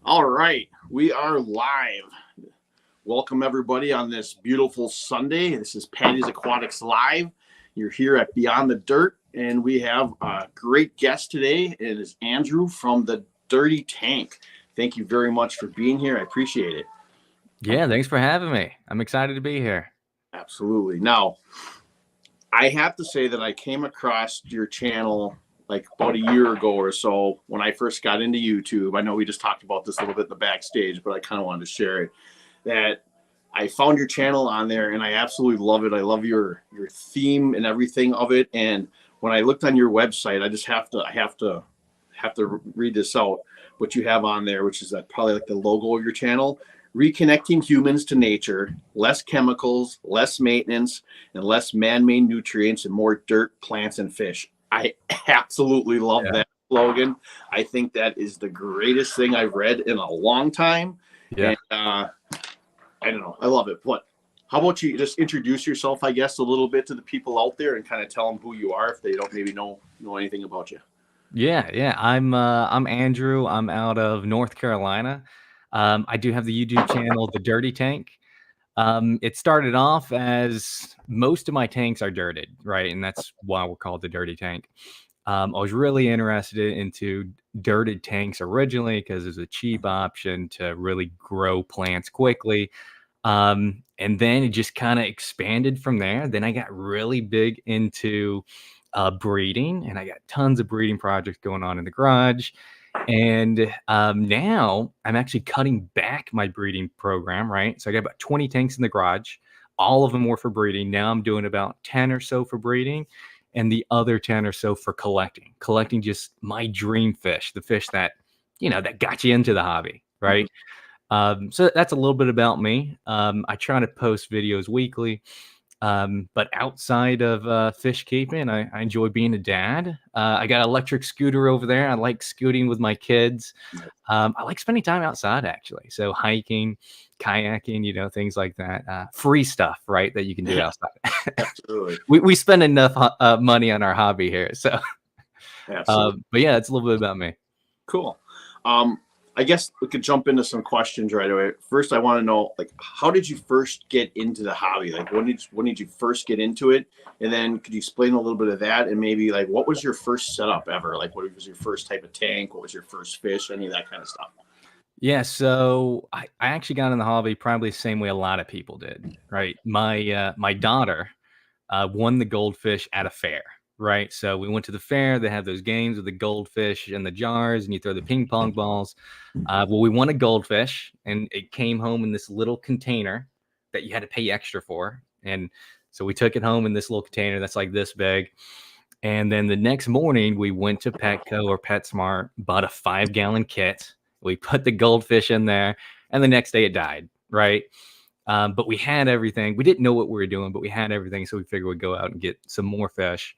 All right, we are live. Welcome everybody on this beautiful Sunday. This is Patty's Aquatics Live. You're here at Beyond the Dirt, and we have a great guest today. It is Andrew from the Dirty Tank. Thank you very much for being here. I appreciate it. Yeah, thanks for having me. I'm excited to be here. Absolutely. Now, I have to say that I came across your channel like about a year ago or so when I first got into YouTube. I know we just talked about this a little bit in the backstage, but I kind of wanted to share it. That I found your channel on there and I absolutely love it. I love your theme and everything of it. And when I looked on your website, I just have to read this out. What you have on there, which is that probably like the logo of your channel. Reconnecting humans to nature, less chemicals, less maintenance, and less man-made nutrients, and more dirt, plants, and fish. I absolutely love that slogan. I think that is the greatest thing I've read in a long time. Yeah. And I don't know. I love it. But how about you just introduce yourself, I guess, a little bit to the people out there and kind of tell them who you are if they don't maybe know anything about you. Yeah. I'm Andrew. I'm out of North Carolina. I do have the YouTube channel, The Dirty Tank. It started off as most of my tanks are dirted, right? And that's why we're called The Dirty Tank. I was really interested into dirted tanks originally because it's a cheap option to really grow plants quickly. And then it just kind of expanded from there. Then I got really big into breeding, and I got tons of breeding projects going on in the garage. And now I'm actually cutting back my breeding program, right? So I got about 20 tanks in the garage. All of them were for breeding. Now I'm doing about 10 or so for breeding, and the other 10 or so for collecting just my dream fish, the fish that, that got you into the hobby, right? So that's a little bit about me. I try to post videos weekly. But outside of fish keeping, I enjoy being a dad. I got an electric scooter over there. I like scooting with my kids. I like spending time outside, actually. So hiking, kayaking, things like that. Free stuff, right, that you can do outside. Absolutely. we spend enough money on our hobby here. So, Absolutely. but yeah, it's a little bit about me. Cool. I guess we could jump into some questions right away. First, I want to know, like, how did you first get into the hobby? Like, when did you first get into it? And then could you explain a little bit of that? And maybe like, what was your first setup ever? Like, what was your first type of tank? What was your first fish? Any of that kind of stuff. Yeah, so I actually got in the hobby probably the same way a lot of people did, right? My daughter won the goldfish at a fair, right? So we went to the fair. They have those games with the goldfish in the jars, and you throw the ping pong balls. Well, we won a goldfish, and it came home in this little container that you had to pay extra for. And so we took it home in this little container that's like this big. And then the next morning, we went to Petco or PetSmart, bought a 5-gallon kit. We put the goldfish in there, and the next day it died, right? But we had everything. We didn't know what we were doing, but we had everything. So we figured we'd go out and get some more fish.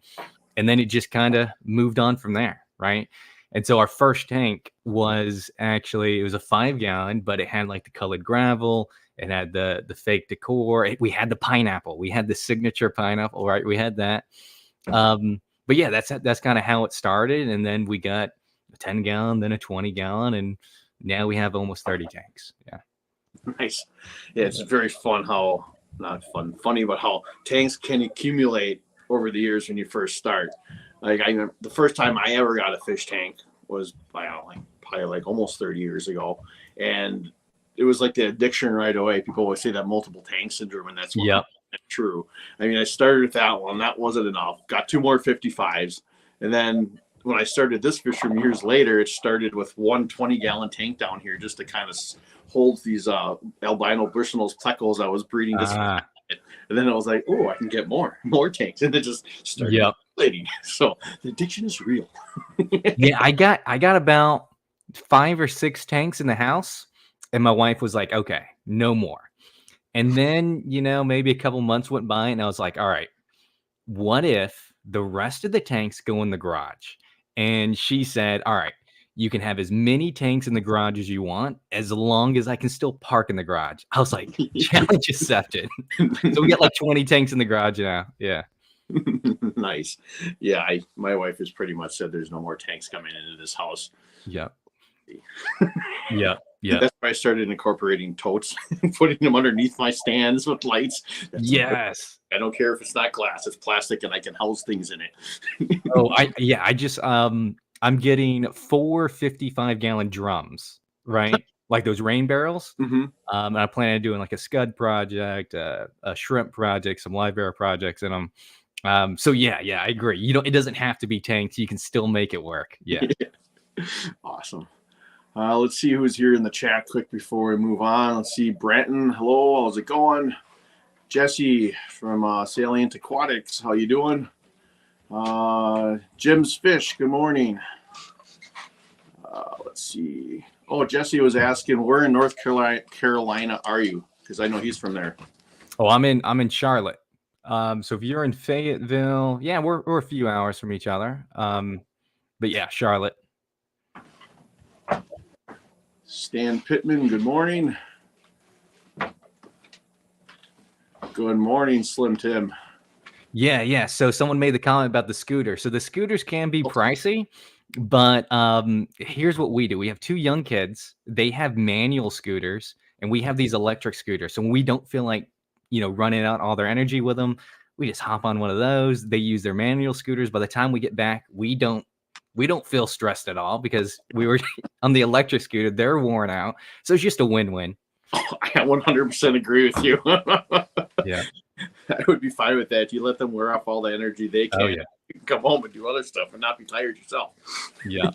And then it just kind of moved on from there, right? And so our first tank was it was a 5-gallon, but it had like the colored gravel. It had the fake decor. We had the pineapple. We had the signature pineapple, right? We had that. But yeah, that's kind of how it started. And then we got a 10-gallon, then a 20-gallon, and now we have almost 30 tanks. Yeah. Nice. Yeah, it's very fun funny, but how tanks can accumulate over the years when you first start. Like, I remember the first time I ever got a fish tank was probably like almost 30 years ago. And it was like the addiction right away. People always say that multiple tank syndrome, and that's true. I mean, I started with that one. That wasn't enough. Got 2 more 55s. And then when I started this fish room years later, it started with one 20-gallon tank down here just to kind of hold these albino bushnose plecos I was breeding. And then I was like, oh, I can get more tanks. And it just started accumulating. So the addiction is real. Yeah, I got about 5 or 6 tanks in the house, and my wife was like, okay, no more. And then, maybe a couple months went by, and I was like, all right, what if the rest of the tanks go in the garage? And she said, all right, you can have as many tanks in the garage as you want, as long as I can still park in the garage. I was like, challenge accepted. So we got like 20 tanks in the garage now. Yeah. Nice. Yeah, my wife has pretty much said there's no more tanks coming into this house. Yeah. Yeah. Yeah. That's why I started incorporating totes and putting them underneath my stands with lights. Yes. I don't care if it's not glass, it's plastic, and I can house things in it. Oh, I just I'm getting 4 55-gallon drums, right? Like those rain barrels. Mm-hmm. And I plan on doing like a scud project, a shrimp project, some live bear projects in them. So yeah, I agree. It doesn't have to be tanked. You can still make it work. Yeah. Awesome. Let's see who's here in the chat quick before we move on. Let's see. Brenton, hello. How's it going? Jesse from Salient Aquatics. How you doing? Jim's Fish. Good morning. Let's see. Oh, Jesse was asking, where in North Carolina are you? Because I know he's from there. Oh, I'm in Charlotte. So if you're in Fayetteville, yeah, we're a few hours from each other. But yeah, Charlotte. Stan Pittman, good morning. Good morning, Slim Tim. Yeah. So someone made the comment about the scooter. So the scooters can be pricey, but here's what we do. We have 2 young kids. They have manual scooters, and we have these electric scooters. So when we don't feel like, running out all their energy with them, we just hop on one of those. They use their manual scooters. By the time we get back, we don't feel stressed at all because we were on the electric scooter. They're worn out. So it's just a win-win. Oh, I 100% agree with you. Yeah. I would be fine with that. You let them wear off all the energy they can. Oh, yeah. You can come home and do other stuff and not be tired yourself. Yeah.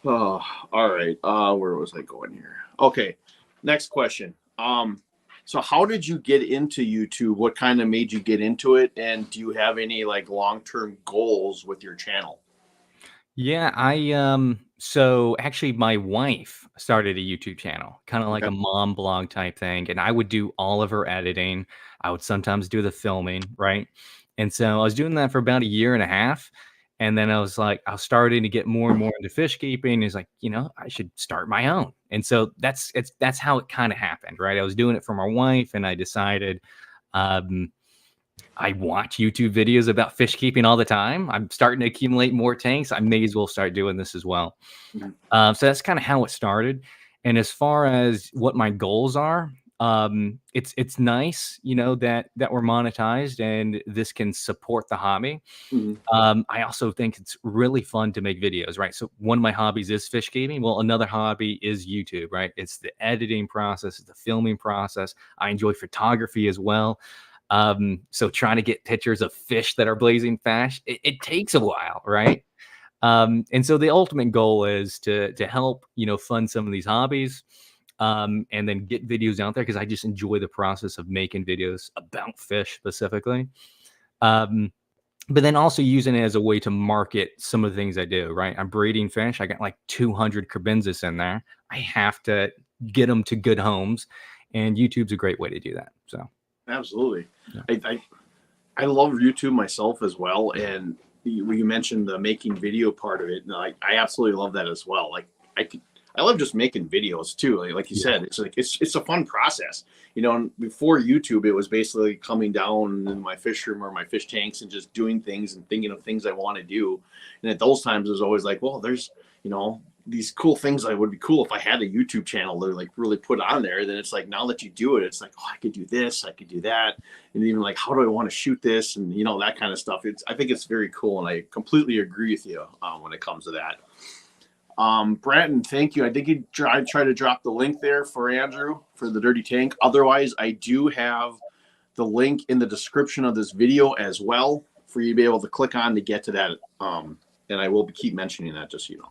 Oh, all right. Where was I going here? Okay. Next question. So how did you get into YouTube? What kind of made you get into it? And do you have any like long-term goals with your channel? Yeah, so actually my wife started a YouTube channel, kind of like a mom blog type thing, and I would do all of her editing. I would sometimes do the filming, right? And so I was doing that for about a year and a half, and then I was starting to get more and more into fish keeping. It's like, I should start my own. And so that's how it kind of happened, right? I was doing it for my wife, and I decided I watch YouTube videos about fish keeping all the time. I'm starting to accumulate more tanks. I may as well start doing this as well. So that's kind of how it started. And as far as what my goals are, it's nice, that we're monetized and this can support the hobby. I also think it's really fun to make videos, right? So one of my hobbies is fish keeping. Well, another hobby is YouTube, right? It's the editing process, it's the filming process. I enjoy photography as well. So trying to get pictures of fish that are blazing fast, it takes a while, right? And so the ultimate goal is to help, fund some of these hobbies, and then get videos out there because I just enjoy the process of making videos about fish specifically. But then also using it as a way to market some of the things I do, right? I'm breeding fish. I got like 200 crabinzis in there. I have to get them to good homes, and YouTube's a great way to do that. So. Absolutely. Yeah. I love YouTube myself as well. And you mentioned the making video part of it. And I absolutely love that as well. Like I love just making videos too. Like you said, it's a fun process, and before YouTube, it was basically coming down in my fish room or my fish tanks and just doing things and thinking of things I want to do. And at those times, it was always like, well, there's, these cool things that would be cool if I had a YouTube channel to like really put on there. Then it's like, now that you do it, it's like, oh, I could do this, I could do that. And even like, how do I want to shoot this? And that kind of stuff. I think it's very cool. And I completely agree with you when it comes to that. Bratton, thank you. I think I try to drop the link there for Andrew for the Dirty Tank. Otherwise, I do have the link in the description of this video as well for you to be able to click on to get to that. And I will keep mentioning that just so you know.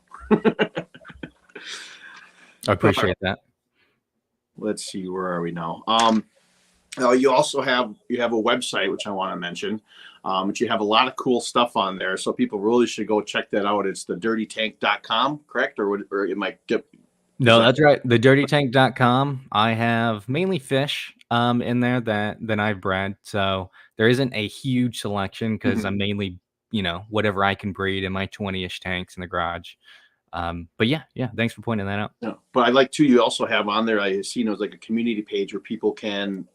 I appreciate that. Let's see, where are we now? You also have a website, which I want to mention, but you have a lot of cool stuff on there. So people really should go check that out. It's thedirtytank.com, correct? Or it might get. No, that's right. Thedirtytank.com. I have mainly fish in there that I've bred. So there isn't a huge selection because I'm mainly, whatever I can breed in my 20-ish tanks in the garage. But yeah, thanks for pointing that out. Yeah. But I like too, you also have on there, I seen it was like a community page where people can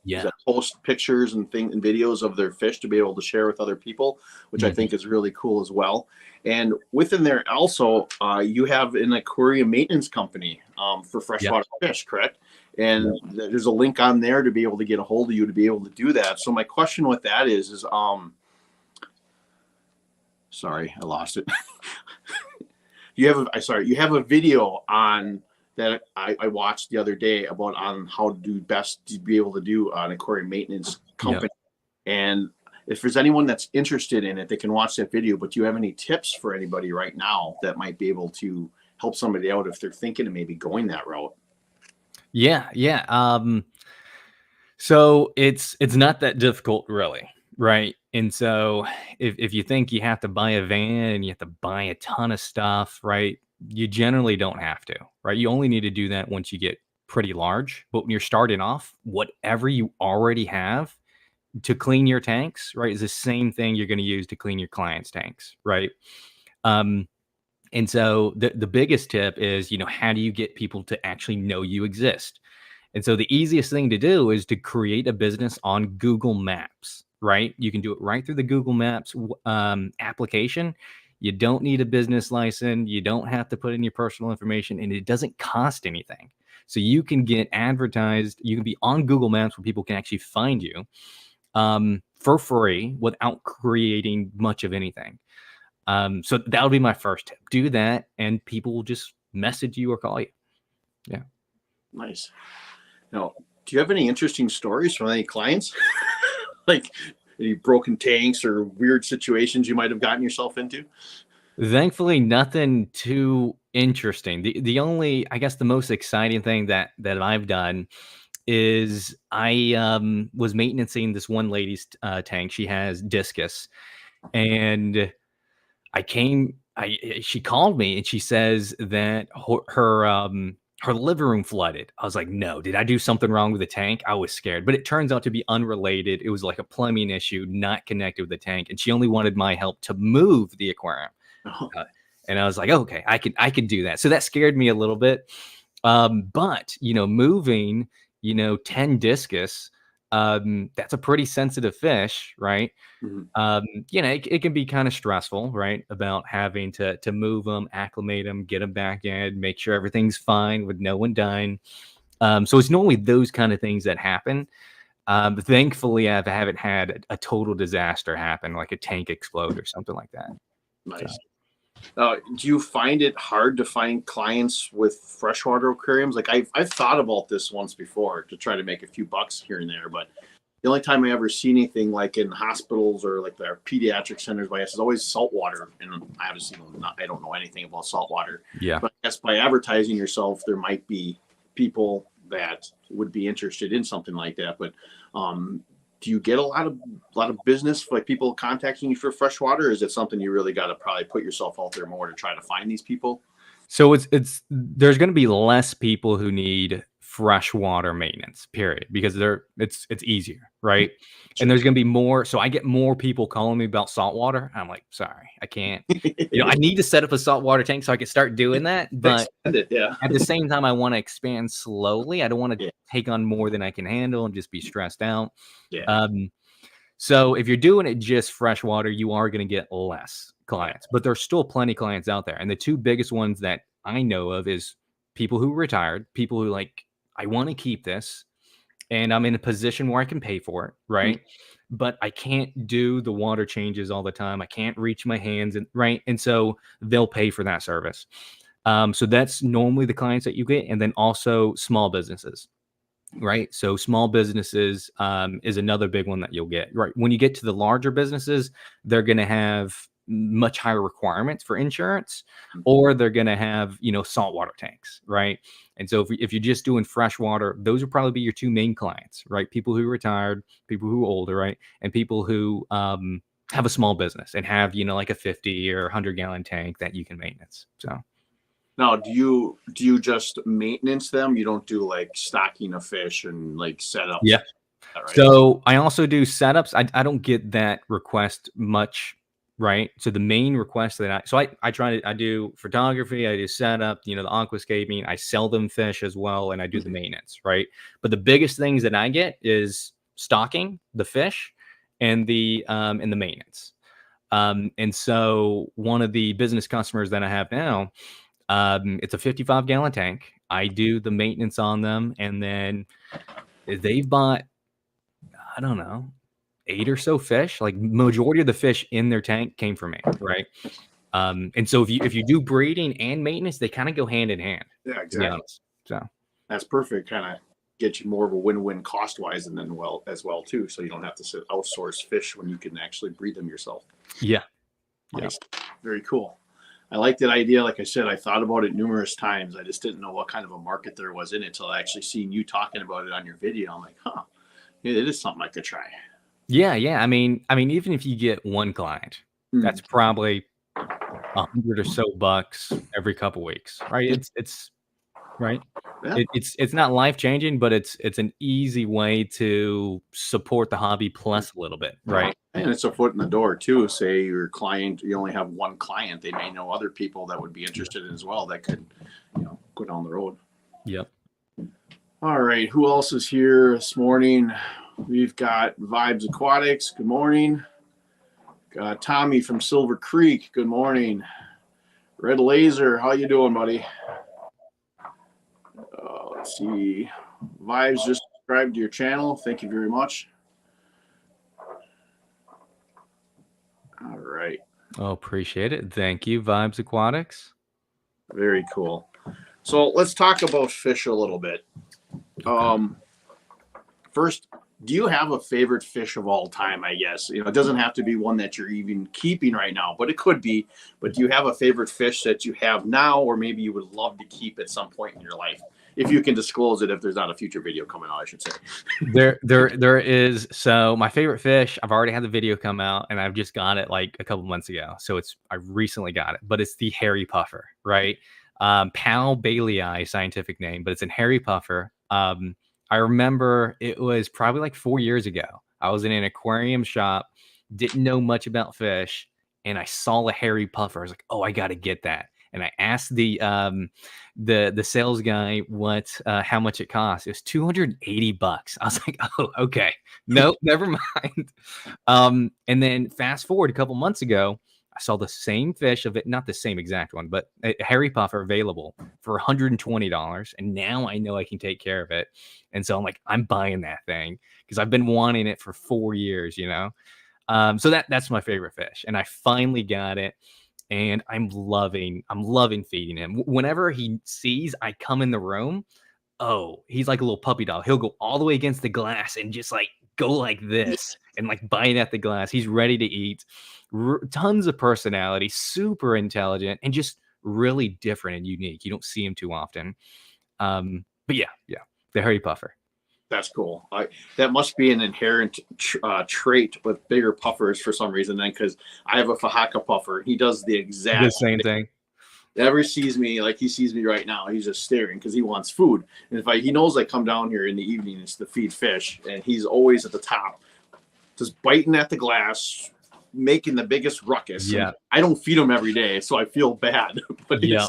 post pictures and things and videos of their fish to be able to share with other people, which I think is really cool as well. And within there also, you have an aquarium maintenance company for freshwater fish, correct? And there's a link on there to be able to get a hold of you to be able to do that. So my question with that is sorry, I lost it. You have a video on that I watched the other day about on how to do best to be able to do an aquarium maintenance company. And if there's anyone that's interested in it, they can watch that video. But do you have any tips for anybody right now that might be able to help somebody out if they're thinking of maybe going that route? Yeah. So it's not that difficult, really, right? And so if you think you have to buy a van and you have to buy a ton of stuff, right? You generally don't have to, right? You only need to do that once you get pretty large. But when you're starting off, whatever you already have to clean your tanks, right, is the same thing you're going to use to clean your clients' tanks, right? And so the biggest tip is, how do you get people to actually know you exist? And so the easiest thing to do is to create a business on Google Maps, right? You can do it right through the Google Maps application. You don't need a business license. You don't have to put in your personal information, and it doesn't cost anything. So you can get advertised. You can be on Google Maps where people can actually find you for free without creating much of anything. So that would be my first tip. Do that, and people will just message you or call you. Yeah. Nice. Now, do you have any interesting stories from any clients? Like any broken tanks or weird situations you might have gotten yourself into? Thankfully, nothing too interesting. The only, I guess, the most exciting thing that I've done is I was maintaining this one lady's tank. She has discus, and she called me and she says that her living room flooded. I was like, no, did I do something wrong with the tank? I was scared, but it turns out to be unrelated. It was like a plumbing issue, not connected with the tank. And she only wanted my help to move the aquarium. And I was like, okay, I could do that. So that scared me a little bit. But moving, 10 discus, that's a pretty sensitive fish, right? It can be kind of stressful, right? About having to move them, acclimate them, get them back in, make sure everything's fine with no one dying. So it's normally those kind of things that happen. But thankfully, I haven't had a total disaster happen, like a tank explode or something like that. Nice. Do you find it hard to find clients with freshwater aquariums? Like I've thought about this once before to try to make a few bucks here and there, but the only time I ever see anything like in hospitals or like their pediatric centers by us is always saltwater. And obviously I don't know anything about saltwater. Yeah. But I guess by advertising yourself, there might be people that would be interested in something like that. But do you get a lot of business, like people contacting you for freshwater? Or is it something you really got to probably put yourself out there more to try to find these people? So there's going to be less people who need freshwater maintenance, period, because it's easier, right? And there's going to be more. So I get more people calling me about saltwater. I'm like, sorry, I can't. I need to set up a saltwater tank so I can start doing that. But at the same time, I want to expand slowly. I don't want to take on more than I can handle and just be stressed out. So if you're doing it just freshwater, you are going to get less clients, but there's still plenty of clients out there. And the two biggest ones that I know of is people who retired, people who like, I want to keep this and I'm in a position where I can pay for it, right? But I can't do the water changes all the time. I can't reach my hands, right? And so they'll pay for that service. So that's normally the clients that you get. And then also small businesses. Right. So small businesses is another big one that you'll get. Right. When you get to the larger businesses, they're going to have much higher requirements for insurance, or they're going to have, saltwater tanks. Right. And so if you're just doing freshwater, those would probably be your two main clients. Right. People who retired, people who are older. Right. And people who have a small business and have, like a 50 or 100-gallon tank that you can maintenance. So. Now, do you just maintenance them? You don't do like stocking a fish and like setups? Yeah. Right? So I also do setups. I don't get that request much right? So the main request that I do photography, I do setup, you know, the aquascaping, I sell them fish as well, and I do the maintenance, right? But the biggest things that I get is stocking the fish and the maintenance. And so one of the business customers that I have now, it's a 55-gallon tank. I do the maintenance on them, and then they've bought, I don't know, 8 or so fish. Like majority of the fish in their tank came from me, right? And so if you do breeding and maintenance, they kind of go hand in hand. Yeah, To be exactly. honest. So That's perfect. Kind of get you more of a win-win cost-wise, and then as well too, so you don't have to outsource fish when you can actually breed them yourself. yeah. Nice. Very cool. I like that idea. Like I said, I thought about it numerous times. I just didn't know what kind of a market there was in it until I actually seen you talking about it on your video. I'm like, huh, it is something I could try. Yeah, yeah. I mean, even if you get one client, that's probably $100 or so bucks every couple weeks, right? It's right. Yeah. It's not life changing, but it's an easy way to support the hobby plus a little bit, right? And it's a foot in the door too. Say your client, you only have one client, they may know other people that would be interested in as well that could, you know, go down the road. Yep. All right, who else is here this morning? We've got Vibes Aquatics. Good morning. Got Tommy from Silver Creek. Good morning. Red Laser, how you doing, buddy? Let's see. Vibes just subscribed to your channel. Thank you very much. All right. Oh, appreciate it. Thank you, Vibes Aquatics. Very cool. So let's talk about fish a little bit. First, do you have a favorite fish of all time? I guess, you know, it doesn't have to be one that you're even keeping right now, but it could be. But do you have a favorite fish that you have now, or maybe you would love to keep at some point in your life? If you can disclose it, if there's not a future video coming out, I should say. There is. So my favorite fish, I've already had the video come out, and I've just got it like a couple months ago. So I recently got it, but it's the hairy puffer, right? Pal Bailey scientific name, but it's a hairy puffer. I remember it was probably like 4 years ago. I was in an aquarium shop, didn't know much about fish, and I saw a hairy puffer. I was like, oh, I got to get that. And I asked the sales guy how much it cost. It was $280. I was like, oh, okay, no, never mind. And then fast forward a couple months ago, I saw the same fish of it, not the same exact one, but a hairy puffer available for $120. And now I know I can take care of it. And so I'm like, I'm buying that thing because I've been wanting it for 4 years, you know? So that's my favorite fish. And I finally got it. And I'm loving feeding him. Whenever he sees I come in the room, oh, he's like a little puppy dog. He'll go all the way against the glass and just like go like this and like bite at the glass. He's ready to eat. Tons of personality, super intelligent, and just really different and unique. You don't see him too often. But yeah, the hairy puffer. That's cool. That must be an inherent trait with bigger puffers for some reason. Then, because I have a Fahaka puffer, he does the exact same thing. Never sees me like he sees me right now. He's just staring because he wants food. And he knows I come down here in the evenings to feed fish, and he's always at the top, just biting at the glass, making the biggest ruckus. Yeah, and I don't feed him every day, so I feel bad. But yeah.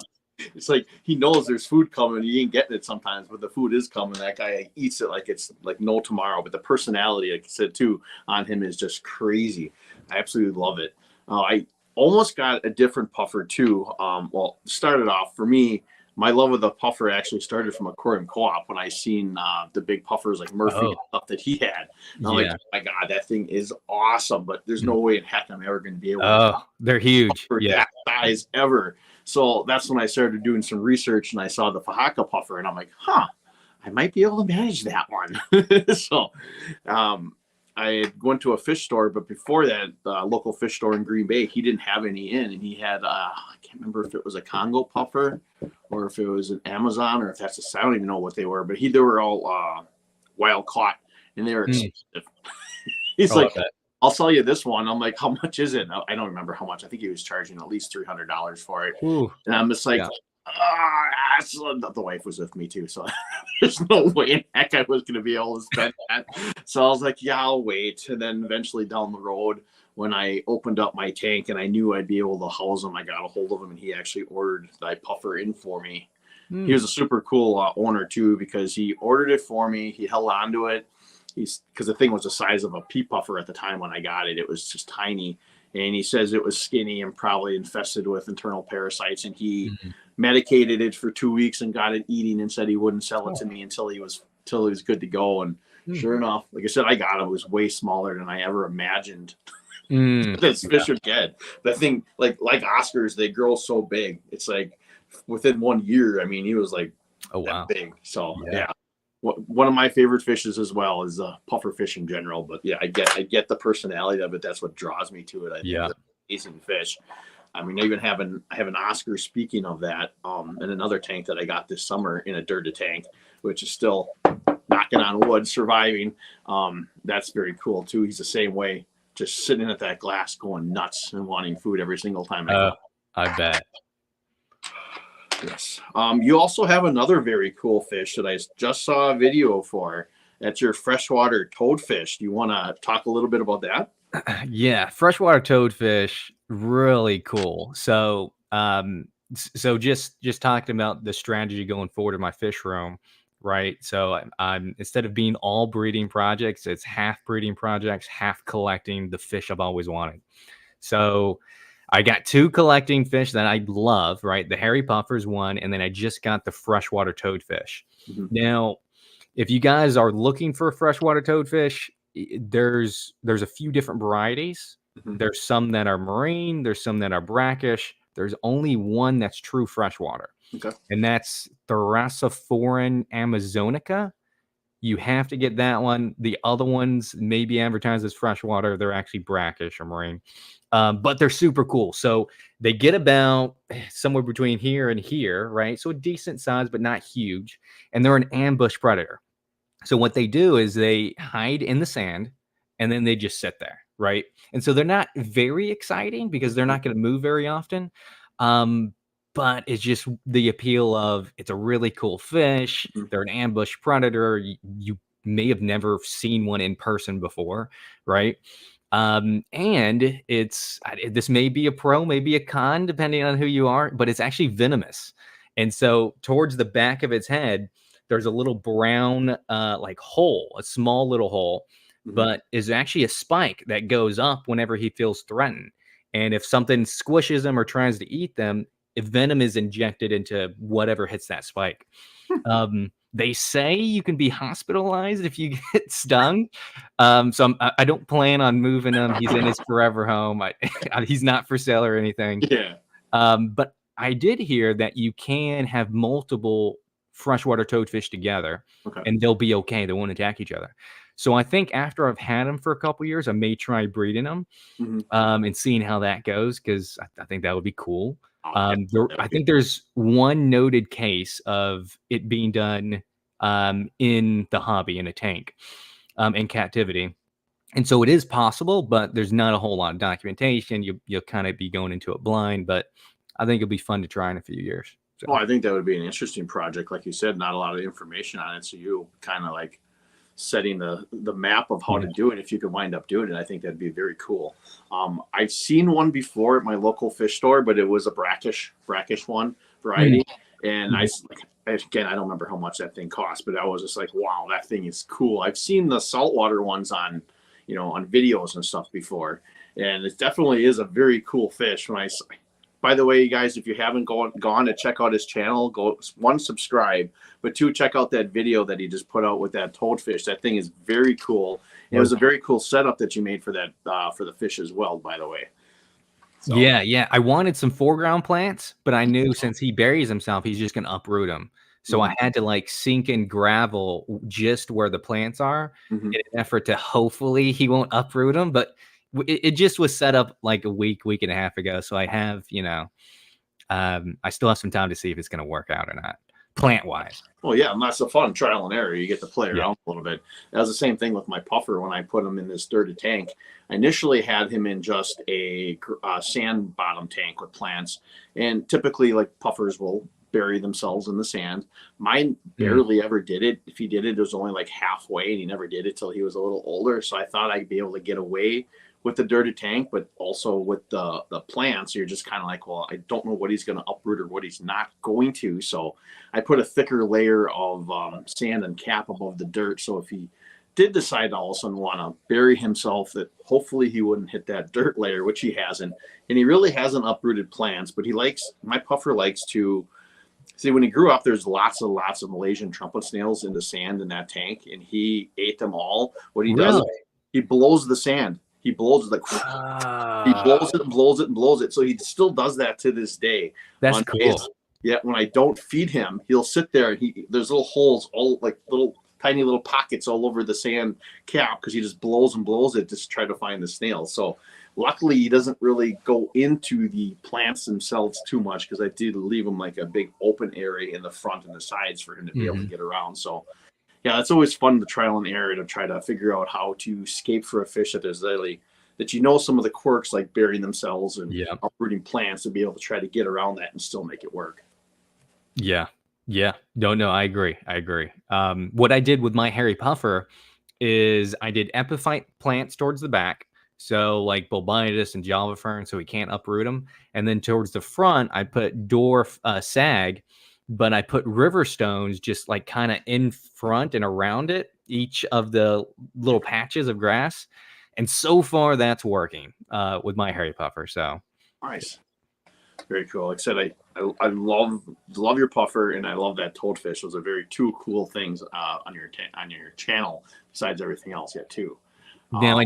It's like he knows there's food coming. He ain't getting it sometimes, but the food is coming. That guy eats it like it's like no tomorrow. But the personality, like I said too, on him is just crazy. I absolutely love it. I almost got a different puffer too. Well, started off for me, my love of the puffer actually started from Aquarium Co-op when I seen the big puffers like Murphy and stuff that he had. And I'm like, oh my God, that thing is awesome. But there's no way in heck I'm ever going to be able to. They're huge. That size ever. So that's when I started doing some research and I saw the Fahaka puffer and I'm like, I might be able to manage that one. So I went to a fish store, but before that, the local fish store in Green Bay, he didn't have any in, and he had, I can't remember if it was a Congo puffer or if it was an Amazon or if that's I don't even know what they were, but they were all wild caught and they were expensive. He's like, I'll sell you this one. I'm like, how much is it? I don't remember how much. I think he was charging at least $300 for it. Ooh. And I'm just like, the wife was with me too. So there's no way in heck I was going to be able to spend that. So I was like, yeah, I'll wait. And then eventually down the road, when I opened up my tank and I knew I'd be able to house him, I got a hold of him and he actually ordered the puffer in for me. He was a super cool owner too, because he ordered it for me. He held on to it. Because the thing was the size of a pea puffer at the time when I got it. It was just tiny. And he says it was skinny and probably infested with internal parasites. And he medicated it for 2 weeks and got it eating and said he wouldn't sell it to me until he was good to go. And sure enough, like I said, I got it. It was way smaller than I ever imagined this fish would get. The thing, like Oscars, they grow so big. It's like within 1 year, I mean, he was like that big. So yeah. One of my favorite fishes as well is puffer fish in general. But yeah, I get the personality of it. That's what draws me to it. I think it's an amazing fish. I mean, I have an Oscar, speaking of that, in another tank that I got this summer in a dirty tank, which is still knocking on wood, surviving. That's very cool too. He's the same way, just sitting at that glass going nuts and wanting food every single time I go. I bet. Yes. You also have another very cool fish that I just saw a video for. That's your freshwater toadfish. Do you want to talk a little bit about that? Yeah, freshwater toadfish, really cool. So, just talking about the strategy going forward in my fish room, right? So, I'm instead of being all breeding projects, it's half breeding projects, half collecting the fish I've always wanted. So, I got 2 collecting fish that I love, right? The hairy puffers one, and then I just got the freshwater toadfish. Now, if you guys are looking for a freshwater toadfish, there's a few different varieties. There's some that are marine, there's some that are brackish. There's only one that's true freshwater. And that's Therasophoran amazonica. You have to get that one. The other ones may be advertised as freshwater. They're actually brackish or marine. But they're super cool. So they get about somewhere between here and here, right? So a decent size, but not huge. And they're an ambush predator. So what they do is they hide in the sand and then they just sit there, right? And so they're not very exciting because they're not going to move very often. But it's just the appeal of it's a really cool fish. They're an ambush predator. You may have never seen one in person before, right? And this may be a pro, maybe a con, depending on who you are, but it's actually venomous. And so towards the back of its head, there's a little brown like hole, a small little hole, but is actually a spike that goes up whenever he feels threatened. And if something squishes him or tries to eat them, if venom is injected into whatever hits that spike. They say you can be hospitalized if you get stung. So I don't plan on moving him. He's in his forever home. He's not for sale or anything. Yeah. But I did hear that you can have multiple freshwater toadfish together and they'll be okay. They won't attack each other. So I think after I've had them for a couple years, I may try breeding them and seeing how that goes, because I think that would be cool. I think there's one noted case of it being done in the hobby in a tank in captivity. And so it is possible, but there's not a whole lot of documentation. You'll kind of be going into it blind, but I think it'll be fun to try in a few years. So. Well, I think that would be an interesting project. Like you said, not a lot of information on it. So you kind of like setting the map of how to do it. If you could wind up doing it, I think that'd be very cool. I've seen one before at my local fish store, but it was a brackish one variety. And I don't remember how much that thing cost, but I was just like, wow, that thing is cool. I've seen the saltwater ones on videos and stuff before. And it definitely is a very cool fish. By the way, you guys, if you haven't gone to check out his channel, go 1, subscribe, but 2, check out that video that he just put out with that toadfish. That thing is very cool. And it was a very cool setup that you made for that for the fish as well, by the way. So. Yeah. I wanted some foreground plants, but I knew since he buries himself, he's just going to uproot them. So I had to like sink in gravel just where the plants are in an effort to hopefully he won't uproot them. But it just was set up like a week and a half ago. So I have, I still have some time to see if it's going to work out or not, plant wise. Well, yeah, and that's a fun trial and error. You get to play around a little bit. That was the same thing with my puffer when I put him in this dirty tank. I initially had him in just a sand bottom tank with plants. And typically, like, puffers will bury themselves in the sand. Mine barely ever did it. If he did it, it was only like halfway, and he never did it till he was a little older. So I thought I'd be able to get away with the dirty tank, but also with the plants. You're just kind of like, well, I don't know what he's going to uproot or what he's not going to. So I put a thicker layer of sand and cap above the dirt. So if he did decide to all of a sudden want to bury himself, that hopefully he wouldn't hit that dirt layer, which he hasn't. And he really hasn't uprooted plants, but my puffer likes to see, when he grew up, there's lots of Malaysian trumpet snails in the sand in that tank, and he ate them all. What he does, he blows the sand. He blows it like he blows it and blows it and blows it. So he still does that to this day. That's cool. Yet when I don't feed him, he'll sit there and there's little holes, all like little tiny little pockets all over the sand cap, because he just blows and blows it just to try to find the snails. So luckily he doesn't really go into the plants themselves too much, because I did leave him like a big open area in the front and the sides for him to be able to get around. So yeah, it's always fun to trial and error to try to figure out how to escape for a fish that some of the quirks, like burying themselves and uprooting plants, to be able to try to get around that and still make it work. Yeah. No, I agree. What I did with my hairy puffer is I did epiphyte plants towards the back, so like Bulbitis and Java fern, so he can't uproot them. And then towards the front, I put dwarf sag, but I put river stones just like kind of in front and around it, each of the little patches of grass. And so far, that's working with my hairy puffer. So nice, very cool. Like I said, I love your puffer, and I love that toadfish. Those are two cool things on your channel, besides everything else yet too. Now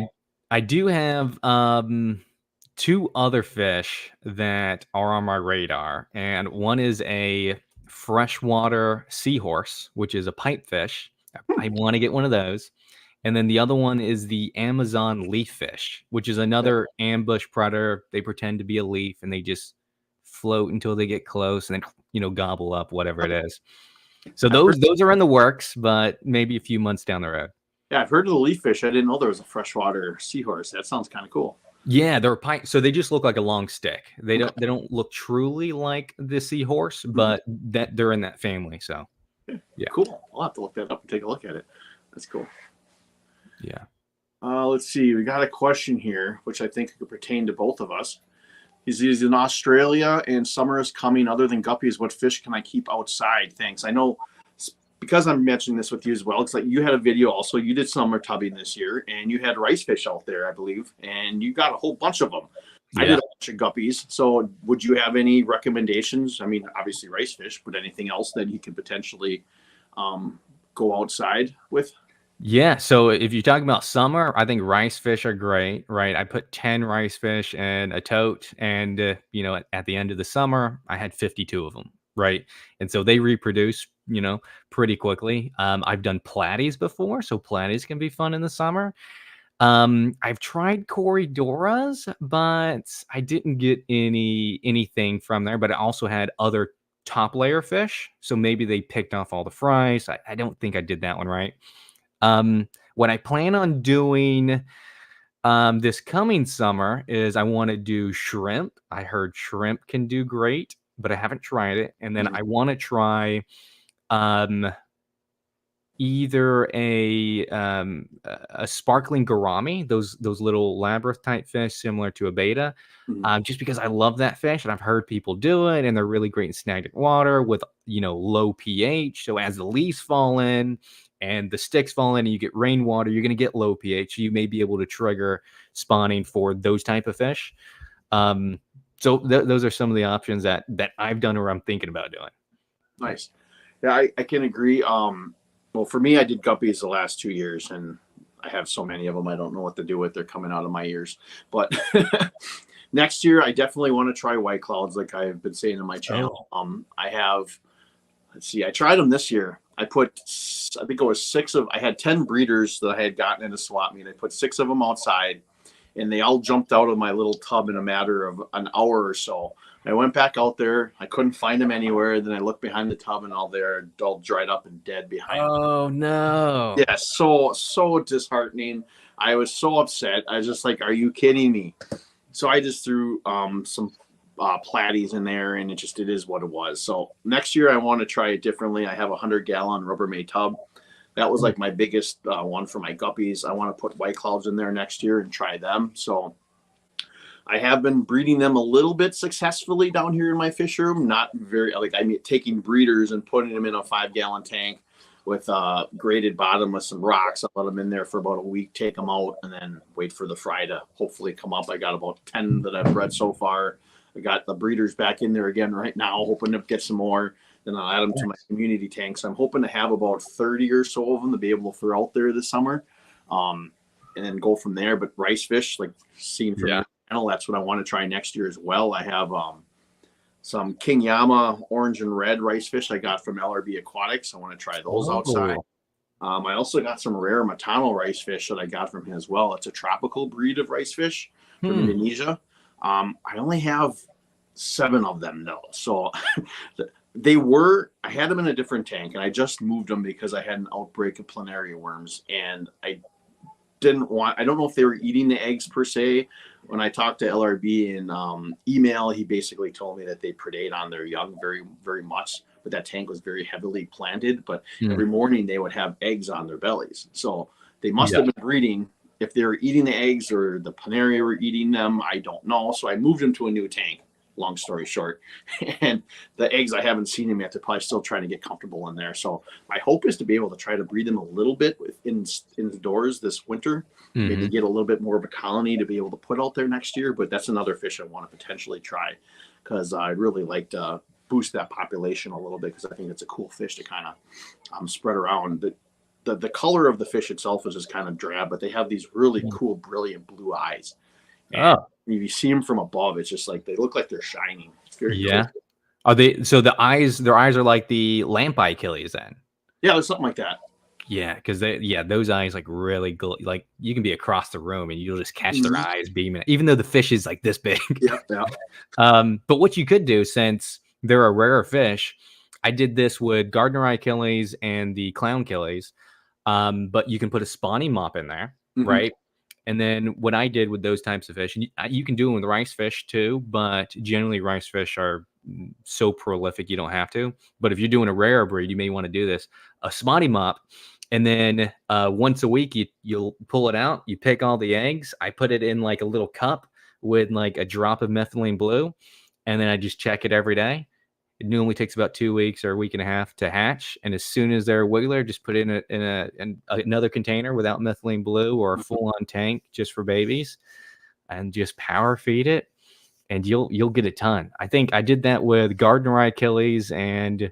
I do have 2 other fish that are on my radar, and one is a freshwater seahorse, which is a pipefish. I want to get one of those. And then the other one is the Amazon leaffish, which is another ambush predator. They pretend to be a leaf and they just float until they get close and then, gobble up whatever it is. So those are in the works, but maybe a few months down the road. Yeah, I've heard of the leaffish. I didn't know there was a freshwater seahorse. That sounds kind of cool. Yeah, they're so they just look like a long stick. They don't look truly like the seahorse, but that they're in that family. So yeah, cool. I'll have to look that up and take a look at it. That's cool. Yeah. Let's see. We got a question here, which I think could pertain to both of us. He's in Australia and summer is coming. Other than guppies, what fish can I keep outside? Thanks. I know, because I'm mentioning this with you as well. It's like you had a video also. You did summer tubbing this year, and you had rice fish out there, I believe, and you got a whole bunch of them. Yeah. I did a bunch of guppies. So would you have any recommendations? I mean, obviously rice fish, but anything else that you can potentially go outside with? Yeah, so if you're talking about summer, I think rice fish are great, right? I put 10 rice fish in a tote, and at the end of the summer, I had 52 of them, right? And so they reproduce, pretty quickly. I've done platies before, so platies can be fun in the summer. I've tried Corydoras, but I didn't get anything from there. But I also had other top layer fish, so maybe they picked off all the fries. I don't think I did that one right. What I plan on doing this coming summer is I want to do shrimp. I heard shrimp can do great, but I haven't tried it. And then I want to try either a sparkling gourami, those little labyrinth type fish similar to a beta, just because I love that fish and I've heard people do it, and they're really great in stagnant water with low pH. So as the leaves fall in and the sticks fall in and you get rainwater, you're going to get low pH. You may be able to trigger spawning for those type of fish. So those are some of the options that I've done or I'm thinking about doing. Nice. Yeah, I can agree. Well, for me, I did guppies the last 2 years, and I have so many of them, I don't know what to do with. They're coming out of my ears. But next year, I definitely want to try white clouds, like I've been saying in my channel. I tried them this year. I think it was I had 10 breeders that I had gotten in a swap meet. I put 6 of them outside, and they all jumped out of my little tub in a matter of an hour or so. I went back out there. I couldn't find them anywhere. Then I looked behind the tub, and all dried up and dead behind. Oh, no. Yeah, so disheartening. I was so upset. I was just like, are you kidding me? So I just threw some platies in there, and it is what it was. So next year I want to try it differently. I have a 100-gallon Rubbermaid tub that was like my biggest one for my guppies. I want to put white clouds in there next year and try them. So I have been breeding them a little bit successfully down here in my fish room. Not very, like I'm taking breeders and putting them in a 5-gallon tank with a graded bottom with some rocks. I'll let them in there for about a week, take them out, and then wait for the fry to hopefully come up. I got about 10 that I've bred so far. I got the breeders back in there again right now, hoping to get some more. Then I'll add them to my community tanks. I'm hoping to have about 30 or so of them to be able to throw out there this summer, and then go from there. But rice fish, like seen from your channel, that's what I want to try next year as well. I have some King Yama orange and red rice fish I got from LRB Aquatics. I want to try those outside. I also got some rare Matano rice fish that I got from him as well. It's a tropical breed of rice fish from Indonesia. I only have 7 of them though. So I had them in a different tank and I just moved them because I had an outbreak of planaria worms and I don't know if they were eating the eggs per se. When I talked to LRB in email, he basically told me that they predate on their young very, very much, but that tank was very heavily planted. But every morning they would have eggs on their bellies. So they must have been breeding. If they were eating the eggs or the planaria were eating them, I don't know. So I moved them to a new tank, long story short. And the eggs, I haven't seen them yet. They're probably still trying to get comfortable in there. So my hope is to be able to try to breed them a little bit indoors this winter, maybe get a little bit more of a colony to be able to put out there next year. But that's another fish I want to potentially try because I'd really like to boost that population a little bit because I think it's a cool fish to kind of spread around. The color of the fish itself is just kind of drab, but they have these really cool, brilliant blue eyes. And if you see them from above, it's just like they look like they're shining. It's very cool. Are they so their eyes are like the lamp eye Achilles then? Yeah, there's something like that. Yeah, because those eyes like really like you can be across the room and you'll just catch their eyes beaming, even though the fish is like this big. But what you could do, since they're a rare fish, I did this with Gardner eye Achilles and the clown Achilles. But you can put a spawning mop in there, right? And then what I did with those types of fish, and you can do them with rice fish too, but generally rice fish are so prolific you don't have to. But if you're doing a rare breed, you may want to do this. A spawning mop, and then once a week you'll pull it out, you pick all the eggs. I put it in like a little cup with like a drop of methylene blue, and then I just check it every day. It normally takes about 2 weeks or a week and a half to hatch. And as soon as they're wiggler, just put it in another container without methylene blue or a full-on tank just for babies and just power feed it. And you'll get a ton. I think I did that with Gardner eye Achilles and,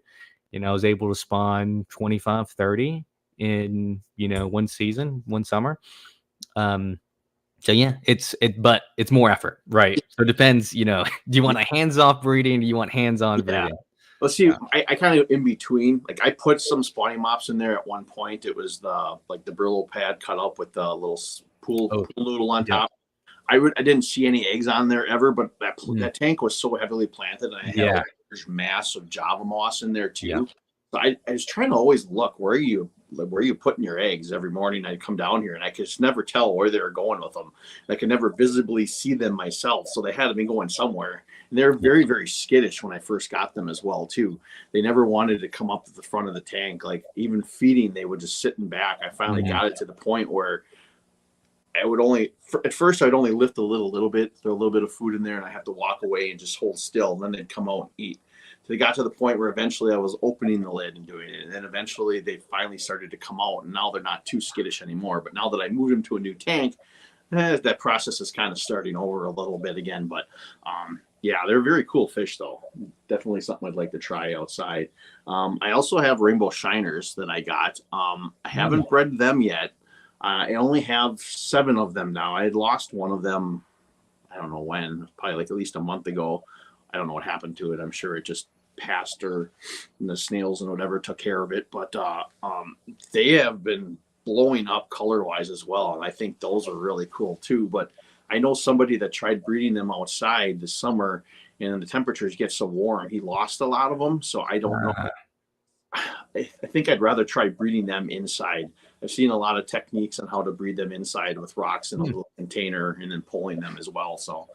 I was able to spawn 25, 30 in, one season, one summer. So yeah, but it's more effort, right? So it depends, do you want a hands-off breeding? Do you want hands-on breeding? Let's see. I kind of in between. Like I put some spawning mops in there at one point. It was the Brillo pad cut up with the little pool noodle on top. I didn't see any eggs on there ever, but that tank was so heavily planted, and I had a large mass of Java moss in there too. So I was trying to always look where are you putting your eggs every morning. I'd come down here and I could just never tell where they were going with them. I could never visibly see them myself. So they had to be going somewhere. And they're very, very skittish when I first got them as well, too. They never wanted to come up to the front of the tank. Like even feeding, they would just sit in back. I finally got it to the point where I would at first I'd only lift a little bit, throw a little bit of food in there, and I have to walk away and just hold still. And then they'd come out and eat. So they got to the point where eventually I was opening the lid and doing it. And then eventually they finally started to come out. And now they're not too skittish anymore. But now that I moved them to a new tank, that process is kind of starting over a little bit again. But they're very cool fish, though. Definitely something I'd like to try outside. I also have rainbow shiners that I got. I haven't bred them yet. I only have 7 of them now. I had lost one of them, I don't know when, probably like at least a month ago. I don't know what happened to it. I'm sure it just passed or the snails and whatever took care of it. But they have been blowing up color-wise as well. And I think those are really cool too. But I know somebody that tried breeding them outside this summer and the temperatures get so warm, he lost a lot of them. So I don't know. I think I'd rather try breeding them inside. I've seen a lot of techniques on how to breed them inside with rocks in a little container and then pulling them as well. So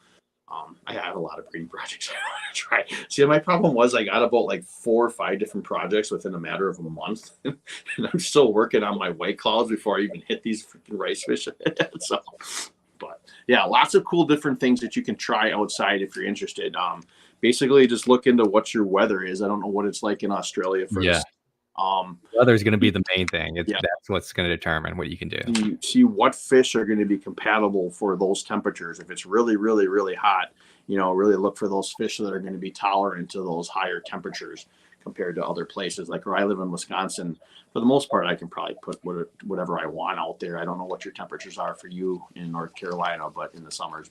I have a lot of breeding projects I want to try. See, my problem was I got about like 4 or 5 different projects within a matter of a month, and I'm still working on my white clouds before I even hit these freaking rice fish. So, but yeah, lots of cool different things that you can try outside if you're interested. Basically, just look into what your weather is. I don't know what it's like in Australia for this. Weather is going to be the main thing. Yeah. That's what's going to determine what you can do. See what fish are going to be compatible for those temperatures. If it's really, really, really hot, really look for those fish that are going to be tolerant to those higher temperatures compared to other places. Like where I live in Wisconsin, for the most part, I can probably put whatever I want out there. I don't know what your temperatures are for you in North Carolina, but in the summers,